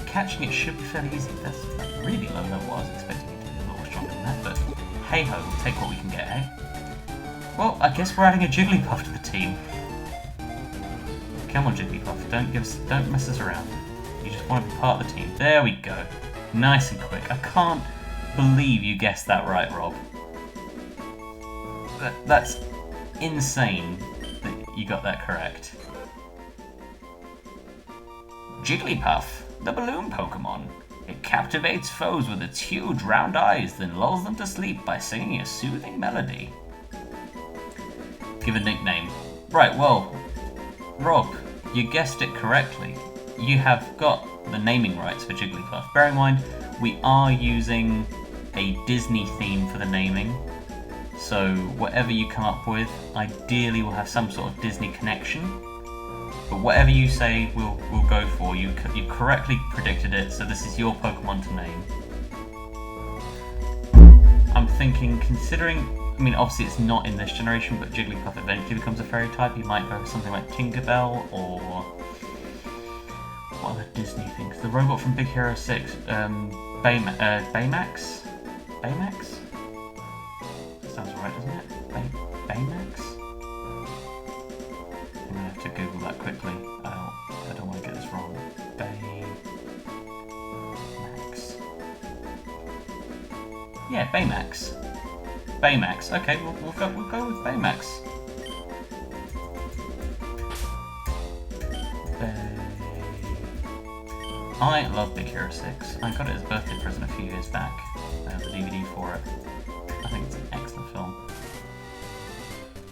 catching it should be fairly easy. That's really low level. I was expecting it to be a little stronger than that, but hey-ho, we'll take what we can get, eh? Well, I guess we're adding a Jigglypuff to the team. Come on, Jigglypuff, don't mess us around. You just want to be part of the team. There we go. Nice and quick. I can't believe you guessed that right, Rob. That's insane that you got that correct. Jigglypuff, the balloon Pokemon. It captivates foes with its huge round eyes, then lulls them to sleep by singing a soothing melody. Give a nickname. Right, well, Rob, you guessed it correctly. You have got the naming rights for Jigglypuff. Bear in mind, we are using a Disney theme for the naming. So whatever you come up with, ideally will have some sort of Disney connection. But whatever you say, we'll go for. You correctly predicted it, so this is your Pokemon to name. I'm thinking, considering, I mean, obviously it's not in this generation, but Jigglypuff eventually becomes a fairy type. You might go for something like Tinkerbell or what other Disney things? The robot from Big Hero 6, Baymax? Baymax? That sounds right, doesn't it? Baymax? I'm gonna have to Google that quickly. I don't want to get this wrong. Baymax. Yeah, Baymax. Baymax. Okay, we'll go with Baymax. I love Big Hero 6. I got it as a birthday present a few years back. I have the DVD for it. I think it's an excellent film.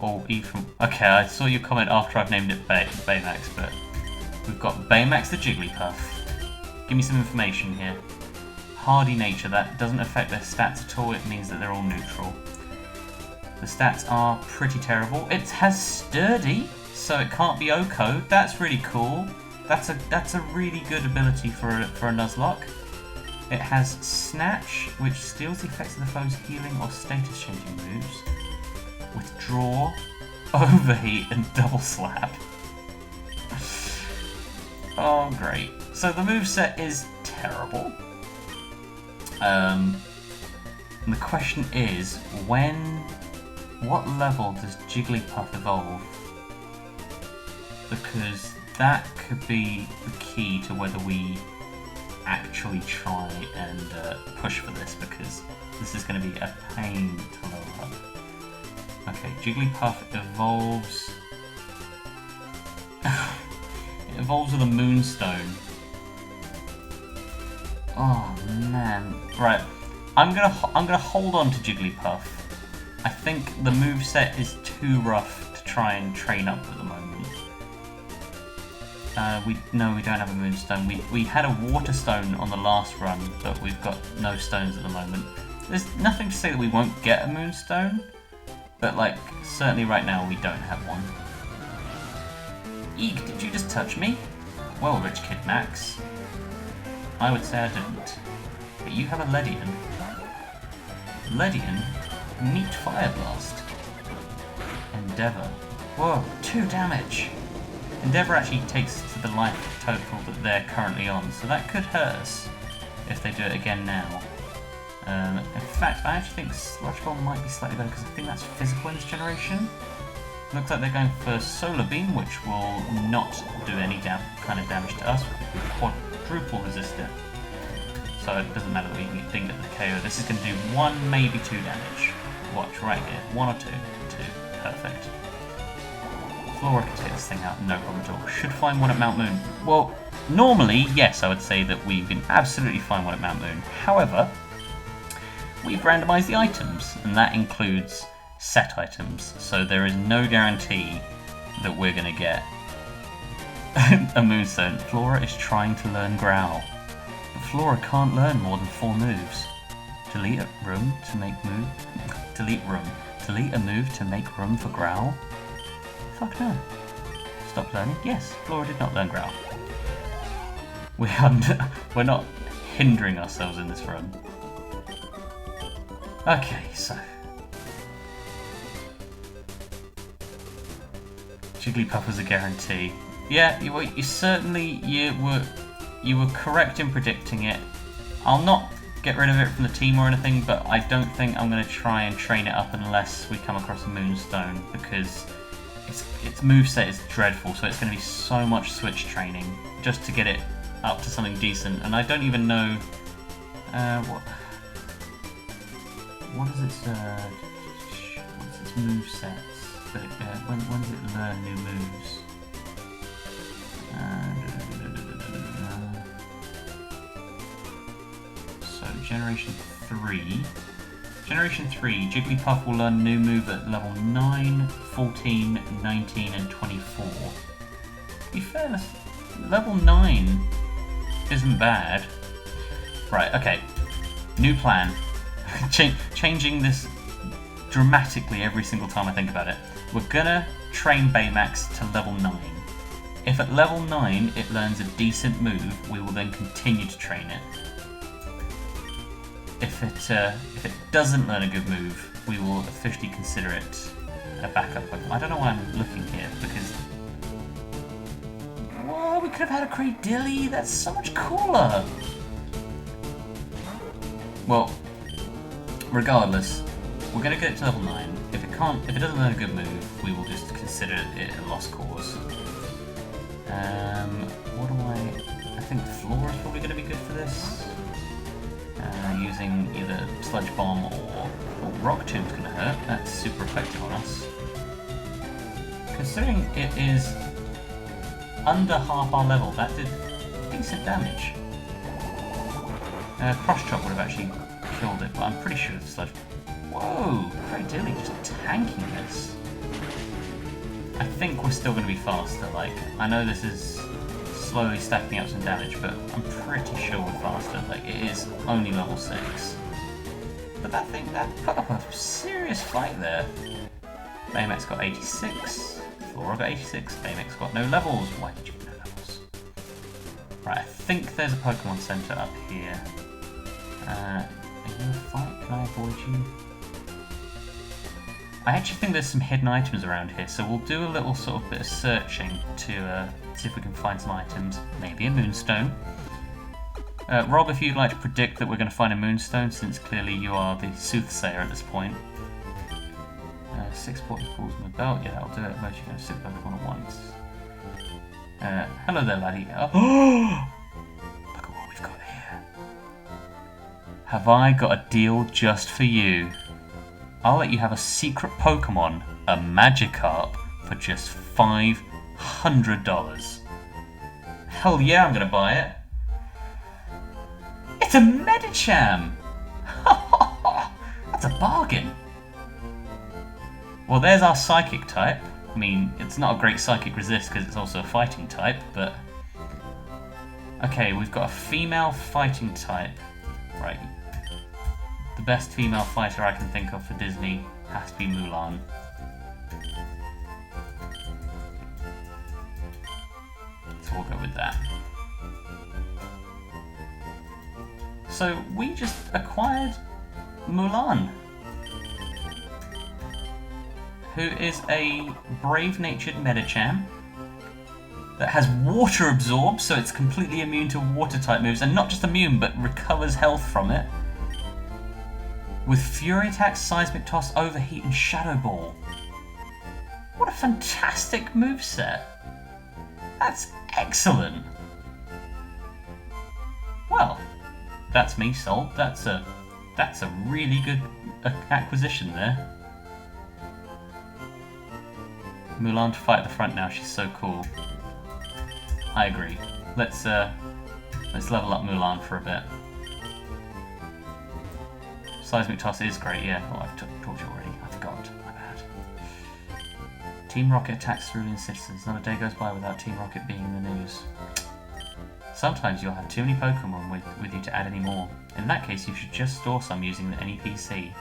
Or even... Okay, I saw your comment after I've named it Baymax, but we've got Baymax the Jigglypuff. Give me some information here. Hardy nature, that doesn't affect their stats at all, it means that they're all neutral. The stats are pretty terrible. It has sturdy, so it can't be Oko. That's really cool. That's a really good ability for a Nuzlocke. It has Snatch, which steals the effects of the foe's healing or status changing moves. Withdraw, Overheat, and Double Slap. Oh, great. So the moveset is terrible. And the question is, what level does Jigglypuff evolve? Because that could be the key to whether we actually try and push for this, because this is going to be a pain to level up. Okay, Jigglypuff evolves. It evolves with a Moonstone. Oh man! Right, I'm gonna hold on to Jigglypuff. I think the moveset is too rough to try and train up at the moment. No, we don't have a Moonstone. We had a Water Stone on the last run, but we've got no stones at the moment. There's nothing to say that we won't get a Moonstone, but like certainly right now we don't have one. Eek, did you just touch me? Well, Rich Kid Max. I would say I didn't. But you have a Ledian. Ledian? Neat Fire Blast. Endeavour. Whoa, 2 damage! Endeavour actually takes to the life total that they're currently on, so that could hurt us if they do it again now. In fact, I actually think Sludge Bomb might be slightly better because I think that's physical in this generation. Looks like they're going for Solar Beam, which will not do any kind of damage to us. We quadruple resist it. So it doesn't matter that we can get the KO. This is going to do 1, maybe 2 damage. Watch, right here. 1 or 2. 2. Perfect. Flora can take this thing out, no problem at all. Should find one at Mount Moon. Well, normally, yes, I would say that we can absolutely find one at Mount Moon. However, we've randomised the items, and that includes set items. So there is no guarantee that we're going to get a Moonstone. Flora is trying to learn Growl. But Flora can't learn more than 4 moves. Delete a room to make move. Delete room. Delete a move to make room for Growl. Fuck no. Stop learning. Yes, Flora did not learn Growl. We're not hindering ourselves in this run. Okay, so Jigglypuff was a guarantee. Yeah, you certainly you were correct in predicting it. I'll not get rid of it from the team or anything, but I don't think I'm going to try and train it up unless we come across a Moonstone, because its moveset is dreadful, so it's going to be so much switch training just to get it up to something decent, and I don't even know what is its movesets. When does it learn new moves? So Generation 3. Generation 3, Jigglypuff will learn new move at level 9, 14, 19 and 24. To be fair, level 9 isn't bad. Right, okay. New plan. Changing this dramatically every single time I think about it. We're gonna train Baymax to level 9. If at level 9 it learns a decent move, we will then continue to train it. If it doesn't learn a good move, we will officially consider it a backup Pokemon. I don't know why I'm looking here, because whoa, we could have had a Cradilly. That's so much cooler. Well, regardless, we're gonna get it to level 9. If it doesn't learn a good move, we will just consider it a lost cause. I think Flora is probably gonna be good for this. Using either Sludge Bomb or Rock Tomb's gonna hurt. That's super effective on us. Considering it is under half our level, that did decent damage. Cross Chop would have actually killed it, but I'm pretty sure it's Sludge. Whoa! Cradilly just tanking this. I think we're still going to be faster. Like, I know this is slowly stacking up some damage, but I'm pretty sure we're faster. Like, it is only level 6. But that put up a serious fight there. Baymax got 86. Flora got 86. Baymax got no levels. Why did you get no levels? Right, I think there's a Pokemon Center up here. Are you a fight? Can I avoid you? I actually think there's some hidden items around here, so we'll do a little sort of bit of searching to see if we can find some items. Maybe a moonstone. Rob, if you'd like to predict that we're going to find a moonstone, since clearly you are the soothsayer at this point. 6 portable pools in the belt, yeah, that'll do it. Most you're going to sit Pokemon at once. Hello there, laddie. Oh, look at what we've got here. Have I got a deal just for you? I'll let you have a secret Pokemon, a Magikarp, for just $500. Hell yeah, I'm going to buy it. It's a Medicham! That's a bargain. Well, there's our Psychic type. I mean, it's not a great Psychic resist because it's also a fighting type, but... Okay, we've got a female fighting type. Right. The best female fighter I can think of for Disney has to be Mulan. So we'll go with that. So we just acquired Mulan, who is a brave-natured Medicham that has water absorb, so it's completely immune to water-type moves, and not just immune, but recovers health from it. With Fury Attack, Seismic Toss, Overheat, and Shadow Ball. What a fantastic moveset! That's excellent! Well, that's me sold. That's a really good acquisition there. Mulan to fight at the front now. She's so cool. I agree. Let's level up Mulan for a bit. Seismic Toss is great. Yeah. Oh, I've told you already. I forgot. My bad. Team Rocket attacks cerulean citizens. Not a day goes by without Team Rocket being in the news. Sometimes you'll have too many Pokemon with you to add any more. In that case, you should just store some using the NEPC.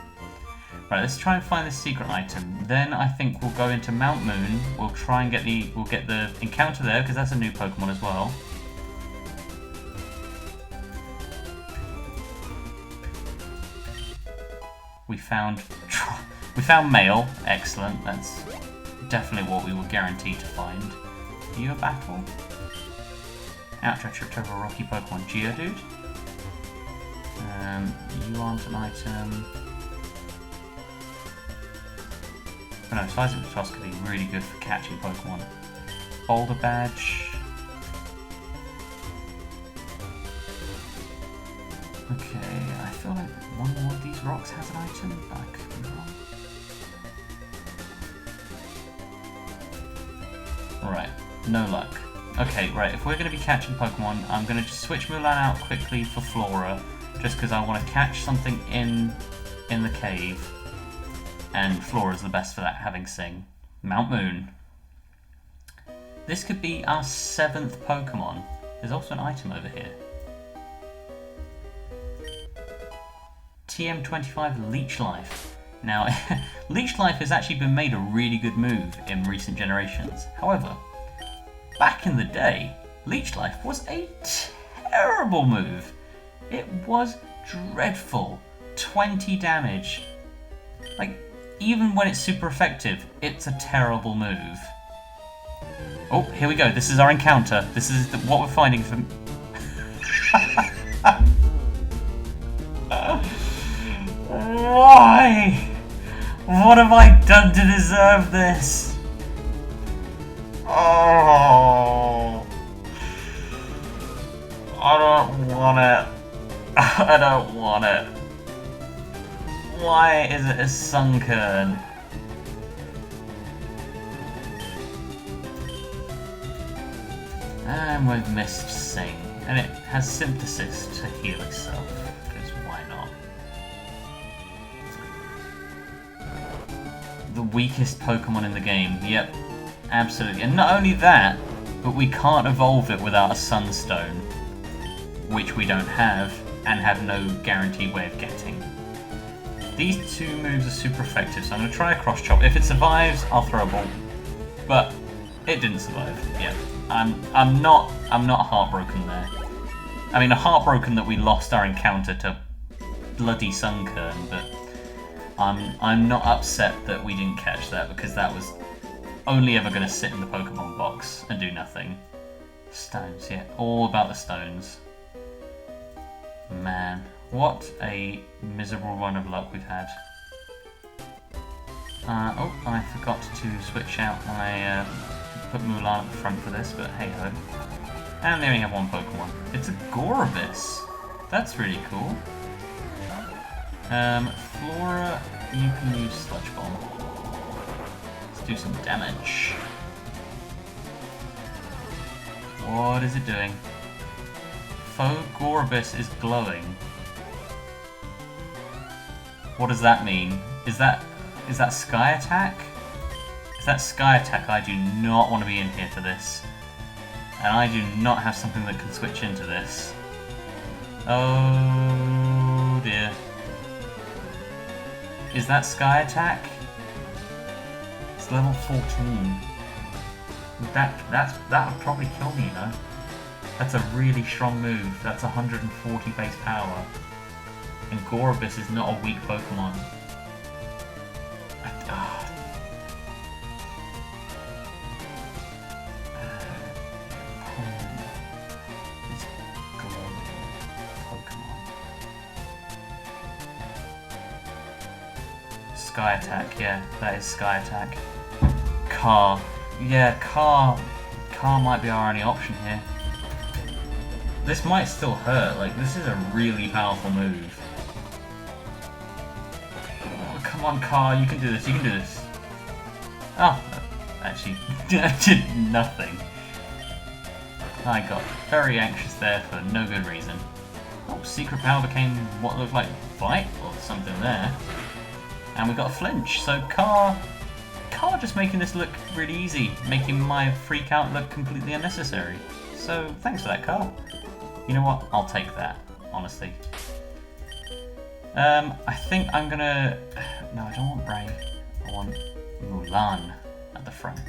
Right, let's try and find this secret item. Then I think we'll go into Mount Moon. We'll try and get the encounter there because that's a new Pokemon as well. We found male. Excellent. That's definitely what we were guaranteed to find. Are you a battle? Ouch, I tripped over a rocky Pokemon. Geodude? You aren't an item. Oh no, Seismic Toss could be really good for catching Pokemon. Boulder Badge. Okay, I feel like one more of these rocks has an item, but I could be wrong. Right, no luck. Okay, right, if we're going to be catching Pokemon, I'm going to just switch Mulan out quickly for Flora, just because I want to catch something in the cave, and Flora's the best for that, having Sing. Mount Moon. This could be our 7th Pokemon. There's also an item over here. TM25 Leech Life. Now, Leech Life has actually been made a really good move in recent generations. However, back in the day, Leech Life was a terrible move. It was dreadful. 20 damage. Like, even when it's super effective, it's a terrible move. Oh, here we go. This is our encounter. This is what we're finding from... Why? What have I done to deserve this? Oh, I don't want it. I don't want it. Why is it a Sunkern? And we've missed Sing. And it has Synthesis to heal itself, because why not? The weakest Pokemon in the game, yep, absolutely. And not only that, but we can't evolve it without a Sunstone, which we don't have, and have no guaranteed way of getting. These two moves are super effective, so I'm going to try a Cross Chop. If it survives, I'll throw a ball. But it didn't survive. Yeah, I'm not heartbroken there. I mean, heartbroken that we lost our encounter to bloody Sunkern, but I'm not upset that we didn't catch that, because that was only ever going to sit in the Pokemon box and do nothing. Stones, yeah, all about the stones. Man, what a miserable run of luck we've had. Oh, I forgot to switch out my, put Mulan at the front for this, but hey ho. And they only have one Pokemon. It's a Gorobus. That's really cool. Flora, you can use Sludge Bomb. Let's do some damage. What is it doing? Faux Gorobus is glowing. What does that mean? Is that Sky Attack? If that's Sky Attack, I do not want to be in here for this. And I do not have something that can switch into this. Oh dear. Is that Sky Attack? It's level 14. That would probably kill me, you know? That's a really strong move. That's 140 base power. And Gorobus is not a weak Pokemon. Sky Attack, yeah, that is Sky Attack. Car. Yeah, Car might be our only option here. This might still hurt, like, this is a really powerful move. Oh, come on, Car, you can do this, you can do this. Oh, actually, did nothing. I got very anxious there for no good reason. Oh, Secret Power became what looked like Bite or something there. And we got a flinch, so Car just making this look really easy, making my freak out look completely unnecessary. So thanks for that, Car. You know what? I'll take that, honestly. I think I'm gonna... No, I don't want Bray. I want Mulan at the front.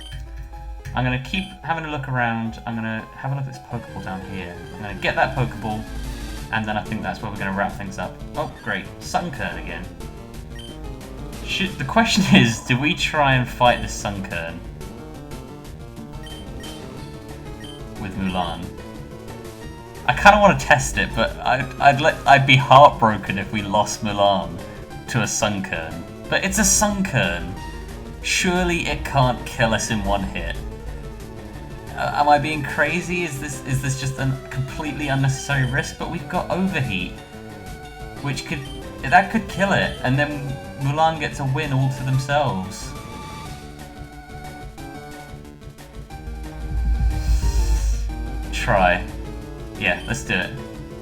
I'm gonna keep having a look around. I'm gonna have a look at this Pokeball down here. I'm gonna get that Pokeball, and then I think that's where we're gonna wrap things up. Oh, great. Sunkern again. The question is, do we try and fight this Sunkern with Mulan? I kind of want to test it, but I'd be heartbroken if we lost Mulan to a Sunkern. But it's a Sunkern. Surely it can't kill us in one hit. Am I being crazy? Is this just a completely unnecessary risk? But we've got Overheat, which could kill it, and then Mulan gets a win all to themselves. Try. Yeah, let's do it.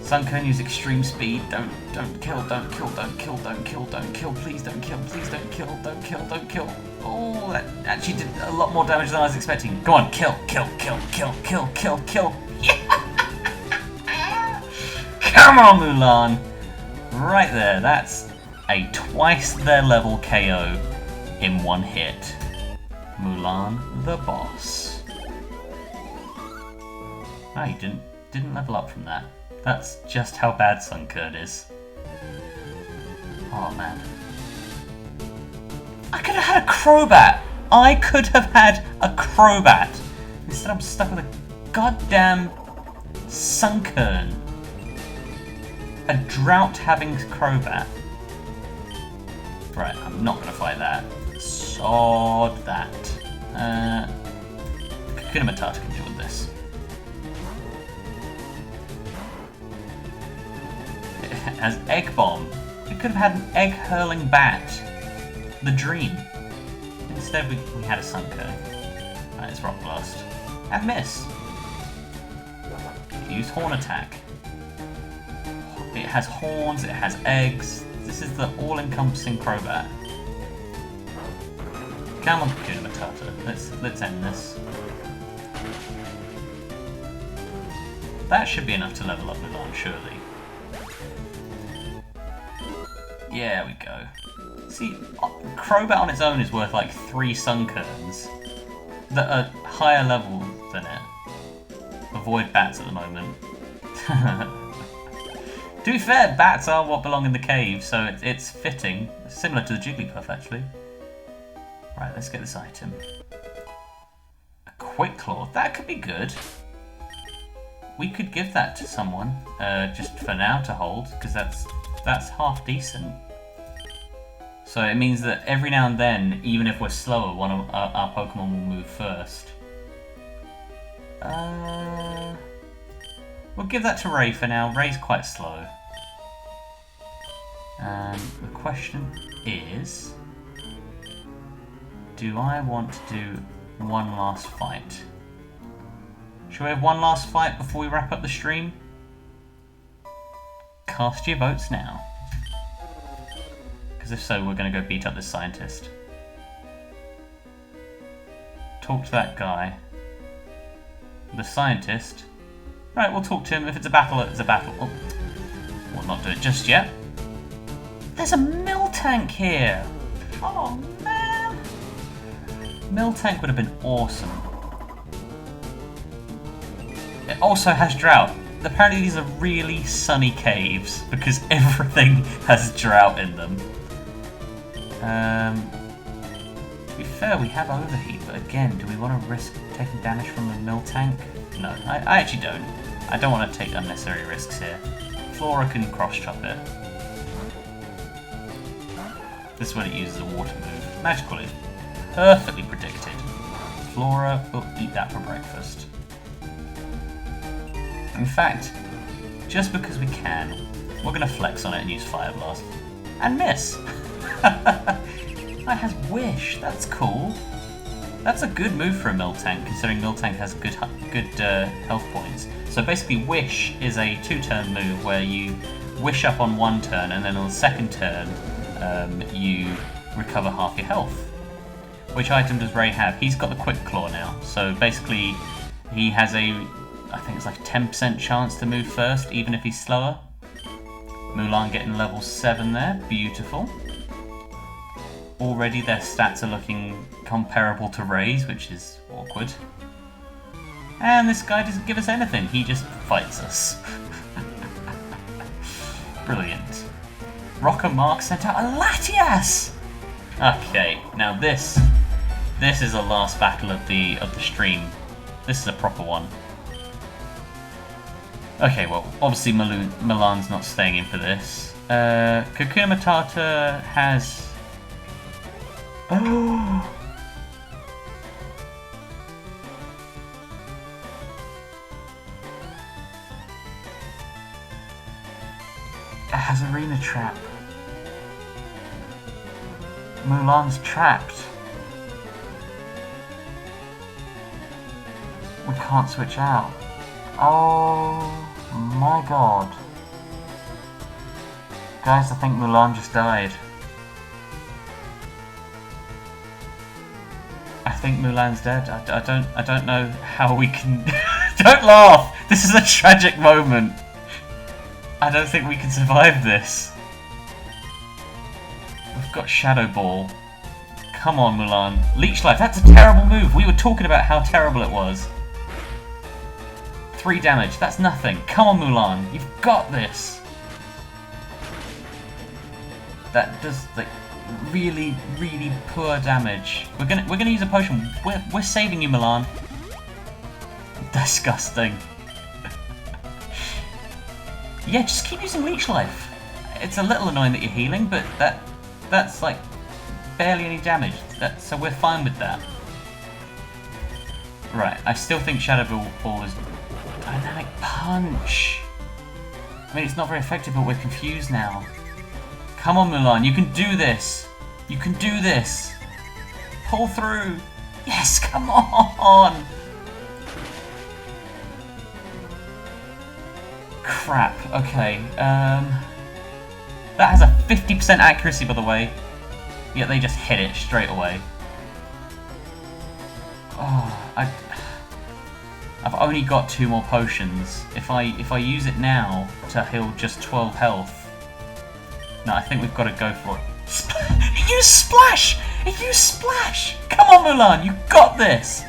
Sunkern use extreme speed. Don't kill, don't kill, don't kill, don't kill, don't kill, please don't kill, please don't kill, don't kill, don't kill. Oh, that actually did a lot more damage than I was expecting. Go on, kill, kill, kill, kill, kill, kill, kill. Come on, Mulan. Right there, that's a twice their level KO in one hit. Mulan the boss. Ah, he didn't level up from that. That's just how bad Sunkern is. Oh man. I could have had a Crobat! I could have had a Crobat! Instead I'm stuck with a goddamn Sunkern. A drought-having Crobat. Right, I'm not gonna fight that. Sod that. Hakuna Matata can deal with this. It has Egg Bomb. It could have had an egg-hurling bat. The dream. Instead we had a Sunkern. Right, it's Rock Blast. And miss. Use Horn Attack. It has horns, it has eggs. This is the all-encompassing Crobat. Come on, Hakuna Matata. Let's end this. That should be enough to level up Mulan, surely. Yeah, we go. See, Crobat on its own is worth like 3 Sunkerns that are higher level than it. Avoid bats at the moment. To be fair, bats are what belong in the cave, so it's fitting. Similar to the Jigglypuff, actually. Right, let's get this item. A Quick Claw. That could be good. We could give that to someone, just for now to hold, because that's half decent. So it means that every now and then, even if we're slower, one of our Pokemon will move first. We'll give that to Ray for now. Ray's quite slow. The question is, do I want to do one last fight? Shall we have one last fight before we wrap up the stream? Cast your votes now. Because if so, we're going to go beat up this scientist. Talk to that guy. The scientist. Right, we'll talk to him. If it's a battle, it's a battle. Oh, we'll not do it just yet. There's a Miltank here! Oh, man! Miltank would have been awesome. It also has drought. Apparently these are really sunny caves because everything has drought in them. To be fair, we have overheat, but again, do we want to risk taking damage from the Miltank? No, I actually don't. I don't want to take unnecessary risks here. Flora can cross-chop it. This is when it uses a water move. Magically. Perfectly predicted. Flora will eat that for breakfast. In fact, just because we can, we're going to flex on it and use Fire Blast. And miss! That has Wish, that's cool. That's a good move for a Miltank, considering Miltank has good health points. So basically Wish is a 2-turn move where you wish up on one turn and then on the second turn you recover half your health. Which item does Ray have? He's got the Quick Claw now, so basically he has a, I think it's like 10% chance to move first, even if he's slower. Mulan getting level 7 there, beautiful. Already their stats are looking comparable to Ray's, which is awkward. And this guy doesn't give us anything, he just fights us. Brilliant. Rocker Mark sent out a Latias! Okay, now this is the last battle of the stream. This is a proper one. Okay, well, obviously Milan's not staying in for this. Kakuna Matata has... Oh! It has Arena Trap. Mulan's trapped. We can't switch out. Oh my god. Guys, I think Mulan just died. I think Mulan's dead. I don't know how we can... Don't laugh! This is a tragic moment. I don't think we can survive this. We've got Shadow Ball. Come on, Mulan. Leech Life, that's a terrible move. We were talking about how terrible it was. 3 damage, that's nothing. Come on, Mulan, you've got this. That does like really, really poor damage. We're gonna use a potion. We're saving you, Mulan. Disgusting. Yeah, just keep using Leech Life. It's a little annoying that you're healing, but that's like barely any damage. So we're fine with that. Right, I still think Shadow Ball is Dynamic Punch. I mean, it's not very effective, but we're confused now. Come on, Mulan, you can do this. You can do this. Pull through. Yes, come on. Crap, okay. That has a 50% accuracy, by the way. Yet they just hit it straight away. Oh, I've only got 2 more potions. If I use it now to heal just 12 health. No, I think we've got to go for it. It used Splash! It used Splash! Come on, Mulan, you got this!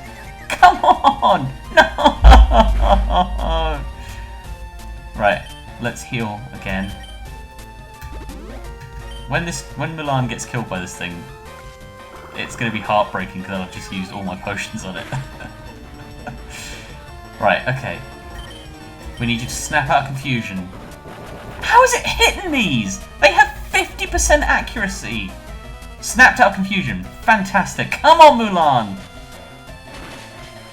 Come on! No! Right, let's heal again. When Mulan gets killed by this thing, it's going to be heartbreaking because I've just used all my potions on it. Right, okay. We need you to snap out confusion. How is it hitting these? They have 50% accuracy. Snapped out confusion. Fantastic. Come on, Mulan.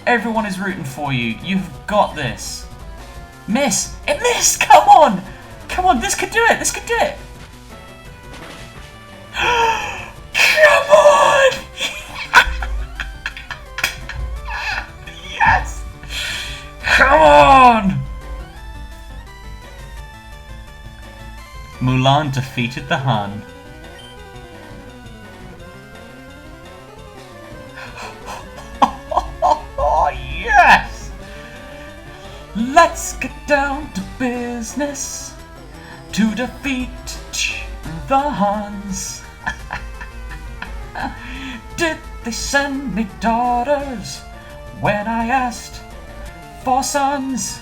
Everyone is rooting for you. You've got this. Miss. It missed. Come on. Come on. This could do it. This could do it. Come on. Yes. Come on. Mulan defeated the Hun. Oh, yes! Let's get down to business to defeat the Huns. Did they send me daughters when I asked for sons?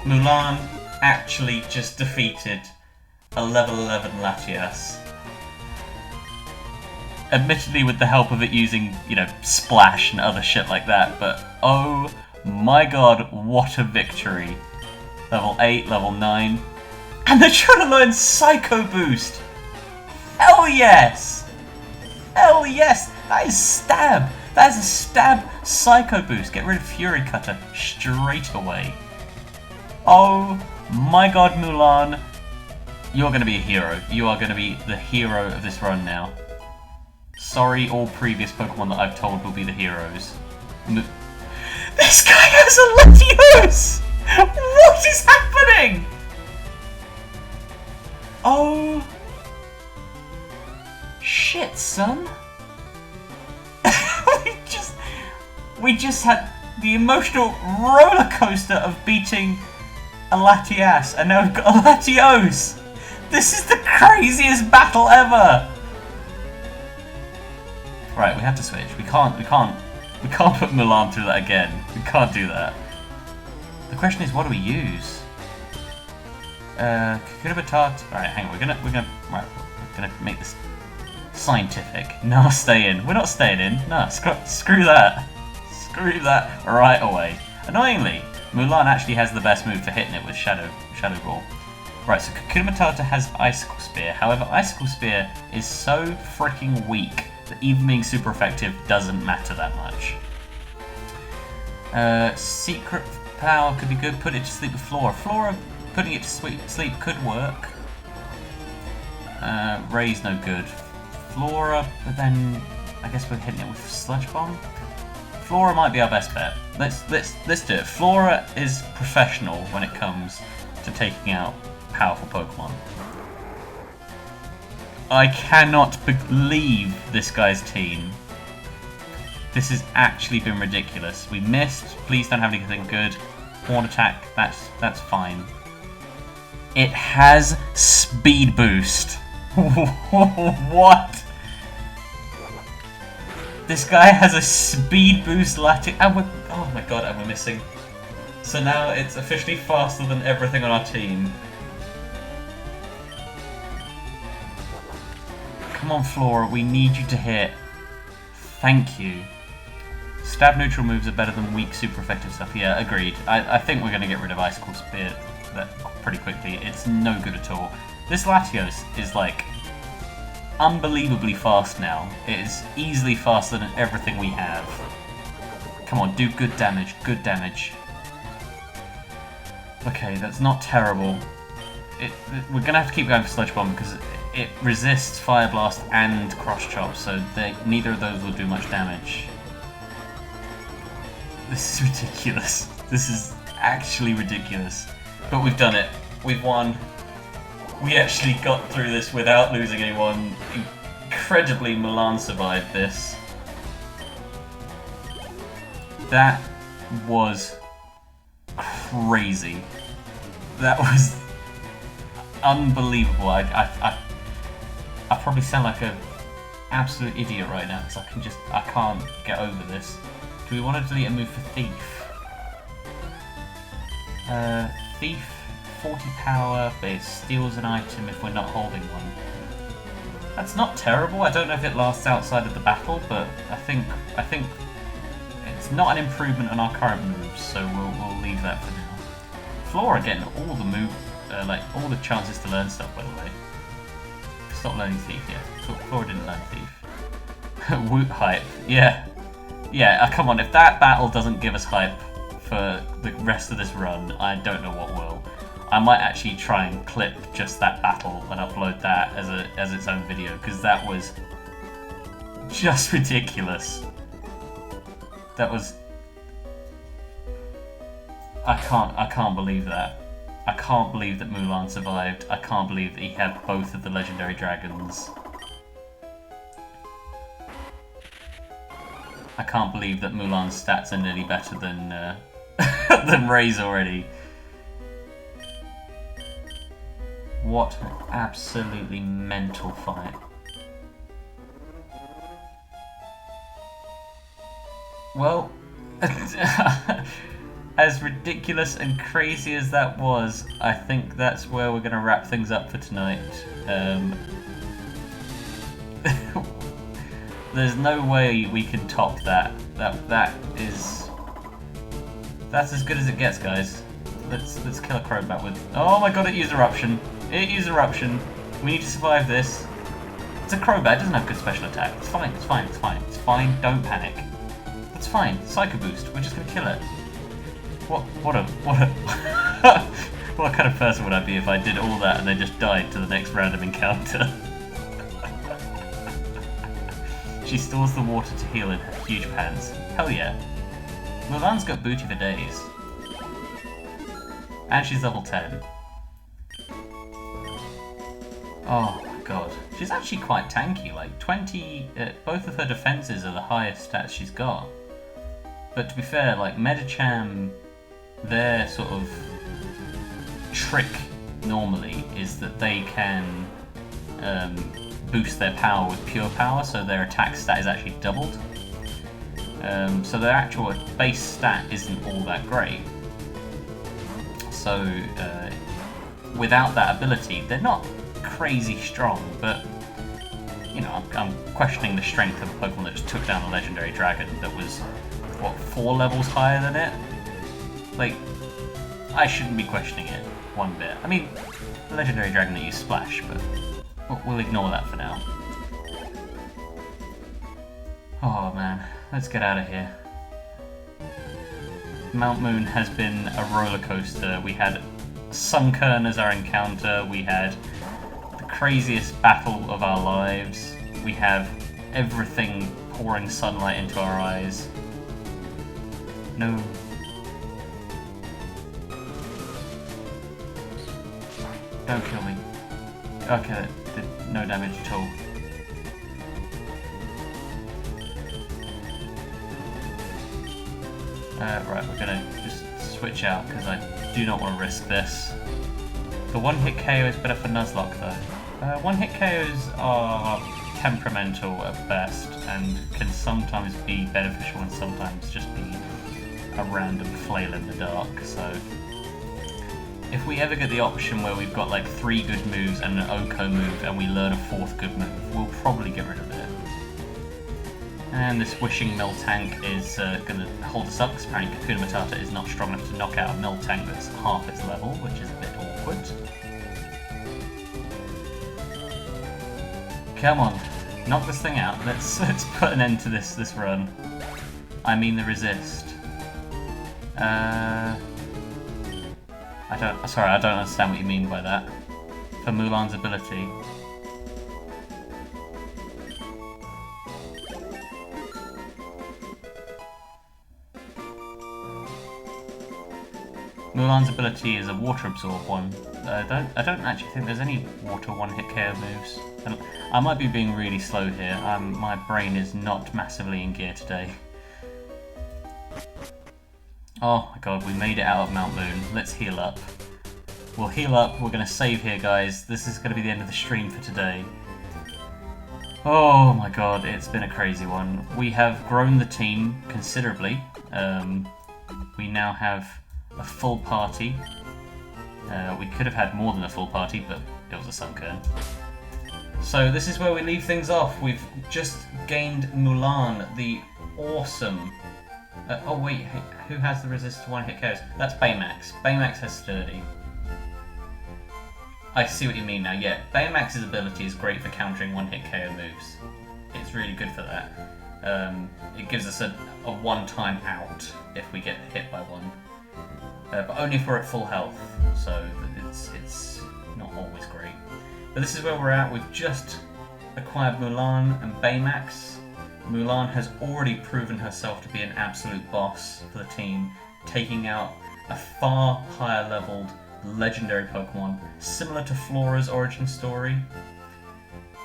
Mulan actually just defeated a level 11 Latias. Admittedly with the help of it using, you know, splash and other shit like that, but oh my god, what a victory. Level 8, level 9. And they're trying to learn Psycho Boost! Hell yes! Hell yes! That is stab! That is a stab Psycho Boost. Get rid of Fury Cutter straight away. Oh my god, Mulan. You're going to be a hero. You are going to be the hero of this run now. Sorry, all previous Pokemon that I've told will be the heroes. This guy has a Latios! What is happening? Oh. Shit, son. we just had the emotional roller coaster of beating a Latias, and now we've got a Latios! This is the craziest battle ever! Right, we have to switch. We can't put Mulan through that again. We can't do that. The question is, what do we use? Kakuna Batata. Alright, hang on, we're gonna make this scientific. No, stay in. We're not staying in. No, screw that. Screw that right away. Annoyingly, Mulan actually has the best move for hitting it with Shadow Ball. Right, so Kakuna Matata has Icicle Spear. However, Icicle Spear is so freaking weak that even being super effective doesn't matter that much. Secret Power could be good. Put it to sleep with Flora. Flora, putting it to sleep could work. Ray's no good. Flora, but then I guess we're hitting it with Sludge Bomb. Flora might be our best bet. Let's do it. Flora is professional when it comes to taking out powerful Pokemon. I cannot believe this guy's team. This has actually been ridiculous. We missed. Please don't have anything good. Horn attack. That's fine. It has speed boost. What? This guy has a speed boost Latias, and oh my god, and we're missing. So now it's officially faster than everything on our team. Come on, Flora, we need you to hit. Thank you. Stab neutral moves are better than weak super effective stuff. Yeah, agreed. I think we're going to get rid of Icicle Spear pretty quickly. It's no good at all. This Latios is like unbelievably fast now. It is easily faster than everything we have. Come on, do good damage, good damage. Okay, that's not terrible. We're going to have to keep going for Sludge Bomb because it resists Fire Blast and Cross Chop, so neither of those will do much damage. This is ridiculous. This is actually ridiculous. But we've done it. We've won. We actually got through this without losing anyone. Incredibly, Mulan survived this. That was crazy. That was unbelievable. I probably sound like an absolute idiot right now because I can't get over this. Do we want to delete a move for Thief? Thief 40 power, but it steals an item if we're not holding one. That's not terrible. I don't know if it lasts outside of the battle, but I think it's not an improvement on our current moves, so we'll leave that for now. Flora getting all the all the chances to learn stuff, by the way. Stop learning Thief, yeah. Flora didn't learn Thief. Woot hype, yeah. Yeah, come on, if that battle doesn't give us hype for the rest of this run, I don't know what will. I might actually try and clip just that battle and upload that as its own video, because that was just ridiculous. That was... I can't believe that. I can't believe that Mulan survived. I can't believe that he had both of the legendary dragons. I can't believe that Mulan's stats are nearly better than than Ray's already. What an absolutely mental fight. Well, as ridiculous and crazy as that was, I think that's where we're going to wrap things up for tonight. There's no way we can top that. That's as good as it gets, guys. Let's kill a Crobat with... Oh my god, it used Eruption. It used Eruption. We need to survive this. It's a Crobat, it doesn't have good special attack. It's fine, it's fine, it's fine. It's fine, don't panic. It's fine. Psycho Boost, we're just gonna kill it. What kind of person would I be if I did all that and then just died to the next random encounter? She stores the water to heal in her huge pants. Hell yeah. Mulan's got booty for days. And she's level 10. Oh my god. She's actually quite tanky, like 20... both of her defenses are the highest stats she's got. But to be fair, like Medicham, their sort of trick normally is that they can boost their power with pure power, so their attack stat is actually doubled. So their actual base stat isn't all that great. So without that ability, they're not crazy strong, but you know, I'm questioning the strength of a Pokemon that just took down a legendary dragon that was, what, 4 levels higher than it? Like, I shouldn't be questioning it one bit. I mean, the legendary dragon that used Splash, but we'll ignore that for now. Oh man, let's get out of here. Mount Moon has been a roller coaster. We had Sunkern as our encounter, we had the craziest battle of our lives, we have everything pouring sunlight into our eyes. No. Don't kill me. Okay, that did no damage at all. Right, we're gonna just switch out because I do not want to risk this. The one-hit KO is better for Nuzlocke though. One-hit KOs are temperamental at best and can sometimes be beneficial and sometimes just be a random flail in the dark, so if we ever get the option where we've got like 3 good moves and an Oko move and we learn a 4th good move, we'll probably get rid of it. And this Wishing Miltank is going to hold us up because apparently Kakuna Matata is not strong enough to knock out a Miltank that's half its level, which is a bit awkward. Come on, knock this thing out. Let's put an end to this run. I mean the resist. I don't understand what you mean by that. For Mulan's ability. Mulan's ability is a water absorb one. I don't actually think there's any water one-hit KO moves. I might be being really slow here. My brain is not massively in gear today. Oh my god, we made it out of Mount Moon. Let's heal up. We'll heal up, we're going to save here, guys. This is going to be the end of the stream for today. Oh my god, it's been a crazy one. We have grown the team considerably. We now have a full party. We could have had more than a full party, but it was a Sunkern. So this is where we leave things off. We've just gained Mulan, the awesome... oh wait, who has the resist to one-hit KOs? That's Baymax. Baymax has Sturdy. I see what you mean now, yeah. Baymax's ability is great for countering one-hit KO moves. It's really good for that. It gives us a one-time out if we get hit by one. But only if we're at full health, so it's not always great. But this is where we're at. We've just acquired Mulan and Baymax. Mulan has already proven herself to be an absolute boss for the team, taking out a far higher leveled legendary Pokemon, similar to Flora's origin story.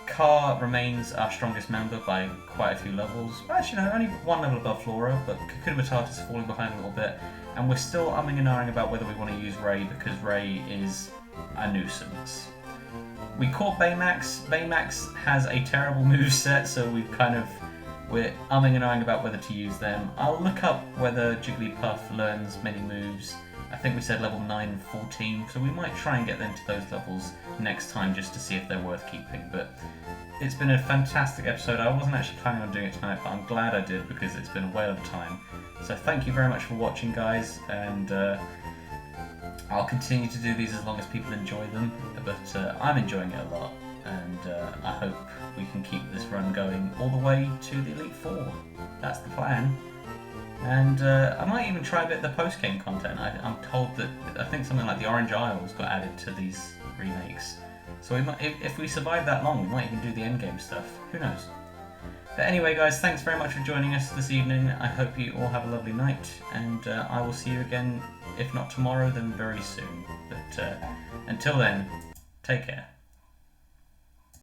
Car remains our strongest member by quite a few levels. Well, actually, no, only one level above Flora, but Kakuna Matata is falling behind a little bit. And we're still umming and ahhing about whether we want to use Ray, because Ray is a nuisance. We caught Baymax. Baymax has a terrible moveset, so we're umming and ahhing about whether to use them. I'll look up whether Jigglypuff learns many moves. I think we said level 9 and 14, so we might try and get them to those levels next time just to see if they're worth keeping. But it's been a fantastic episode. I wasn't actually planning on doing it tonight, but I'm glad I did because it's been a whale of a time. So thank you very much for watching, guys, and I'll continue to do these as long as people enjoy them, but I'm enjoying it a lot, and I hope we can keep this run going all the way to the Elite Four. That's the plan. And I might even try a bit of the post-game content. I'm told that I think something like the Orange Isles got added to these remakes. So we might, if we survive that long, we might even do the endgame stuff. Who knows? But anyway, guys, thanks very much for joining us this evening. I hope you all have a lovely night, and I will see you again, if not tomorrow, then very soon. But until then, take care.